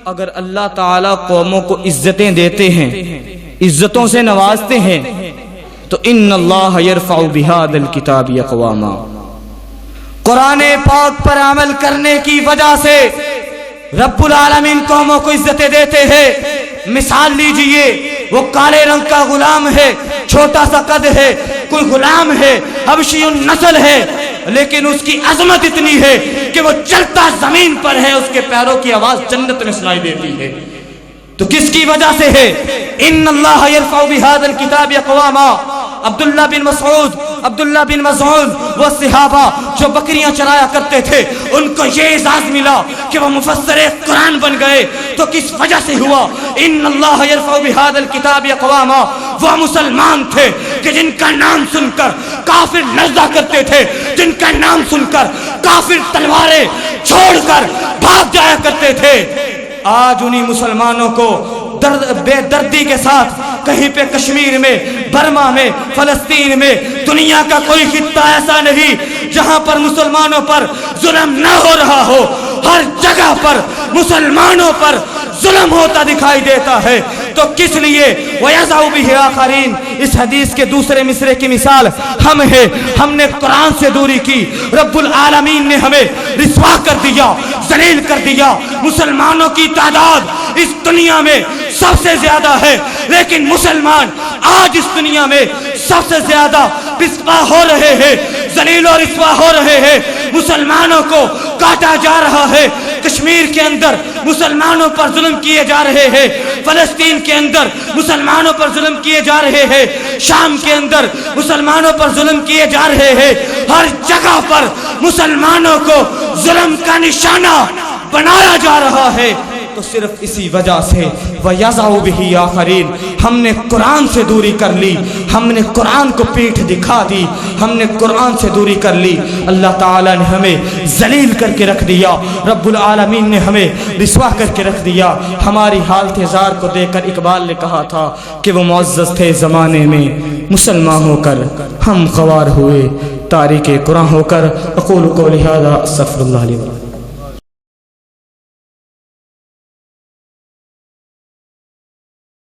اگر اللہ تعالی قوموں کو عزتیں دیتے ہیں عزتوں سے نوازتے ہیں تو ان اللہ یرفع بهذا الكتاب اقواما قرآن پاک پر عمل کرنے کی وجہ سے رب العالمین قوموں کو عزتیں دیتے ہیں مثال لیجئے وہ کالے رنگ کا غلام ہے چھوٹا سا قد ہے کوئی غلام ہے حبشی النسل ہے لیکن اس کی عظمت اتنی ہے کہ وہ چلتا زمین پر ہے اس کے پیروں کی آواز جنت میں سنائی دیتی ہے تو کس کی وجہ سے ہے ان اللہ یرفع بهذا الكتاب اقواما عبداللہ بن مسعود عبداللہ بن مسعود وہ صحابہ جو بکریاں چرایا کرتے تھے ان کو یہ اعزاز ملا کہ وہ مفسر قرآن بن گئے تو کس وجہ سے ہوا ان اللہ یرفع بهذا الكتاب اقواما وہ مسلمان تھے کہ جن کا نام سن کر کافر لرزا کرتے تھے جن کا نام سن کر کافر تلواریں چھوڑ کر بھاگ جایا کرتے تھے آج انہی مسلمانوں کو بے دردی کے ساتھ کہیں پہ کشمیر میں برما میں فلسطین میں دنیا کا کوئی خطہ ایسا نہیں جہاں پر مسلمانوں پر ظلم نہ ہو رہا ہو ہر جگہ پر مسلمانوں پر ظلم ہوتا دکھائی دیتا ہے تو کس لیے وَيَضَعُ بِهِ آخَرِينَ اس حدیث کے دوسرے مصرے کی مثال ہم ہے ہم نے قرآن سے دوری کی رب العالمین نے ہمیں رسوا کر دیا ذلیل کر دیا مسلمانوں کی تعداد اس دنیا میں سب سے زیادہ ہے لیکن مسلمان آج اس دنیا میں سب سے زیادہ رسوا ہو رہے ہیں ذلیل و رسوا ہو رہے ہیں مسلمانوں کو کاٹا جا رہا ہے کشمیر کے اندر مسلمانوں پر ظلم کیے جا رہے ہیں فلسطین کے اندر مسلمانوں پر ظلم کیے جا رہے ہیں شام کے اندر مسلمانوں پر ظلم کیے جا رہے ہیں ہر جگہ پر مسلمانوں کو ظلم کا نشانہ بنایا جا رہا ہے تو صرف اسی وجہ سے وَيَضَعُ بِهِ آخَرِينَ ہم نے قرآن سے دوری کر لی ہم نے قرآن کو پیٹھ دکھا دی ہم نے قرآن سے دوری کر لی اللہ تعالیٰ نے ہمیں ذلیل کر کے رکھ دیا رب العالمین نے ہمیں رسوا کر کے رکھ دیا ہماری حالت زار کو دیکھ کر اقبال نے کہا تھا کہ وہ معزز تھے زمانے میں مسلمان ہو کر ہم خوار ہوئے تاریک قرآن ہو کر اقول قولی ھذا استغفر اللہ لی ولکم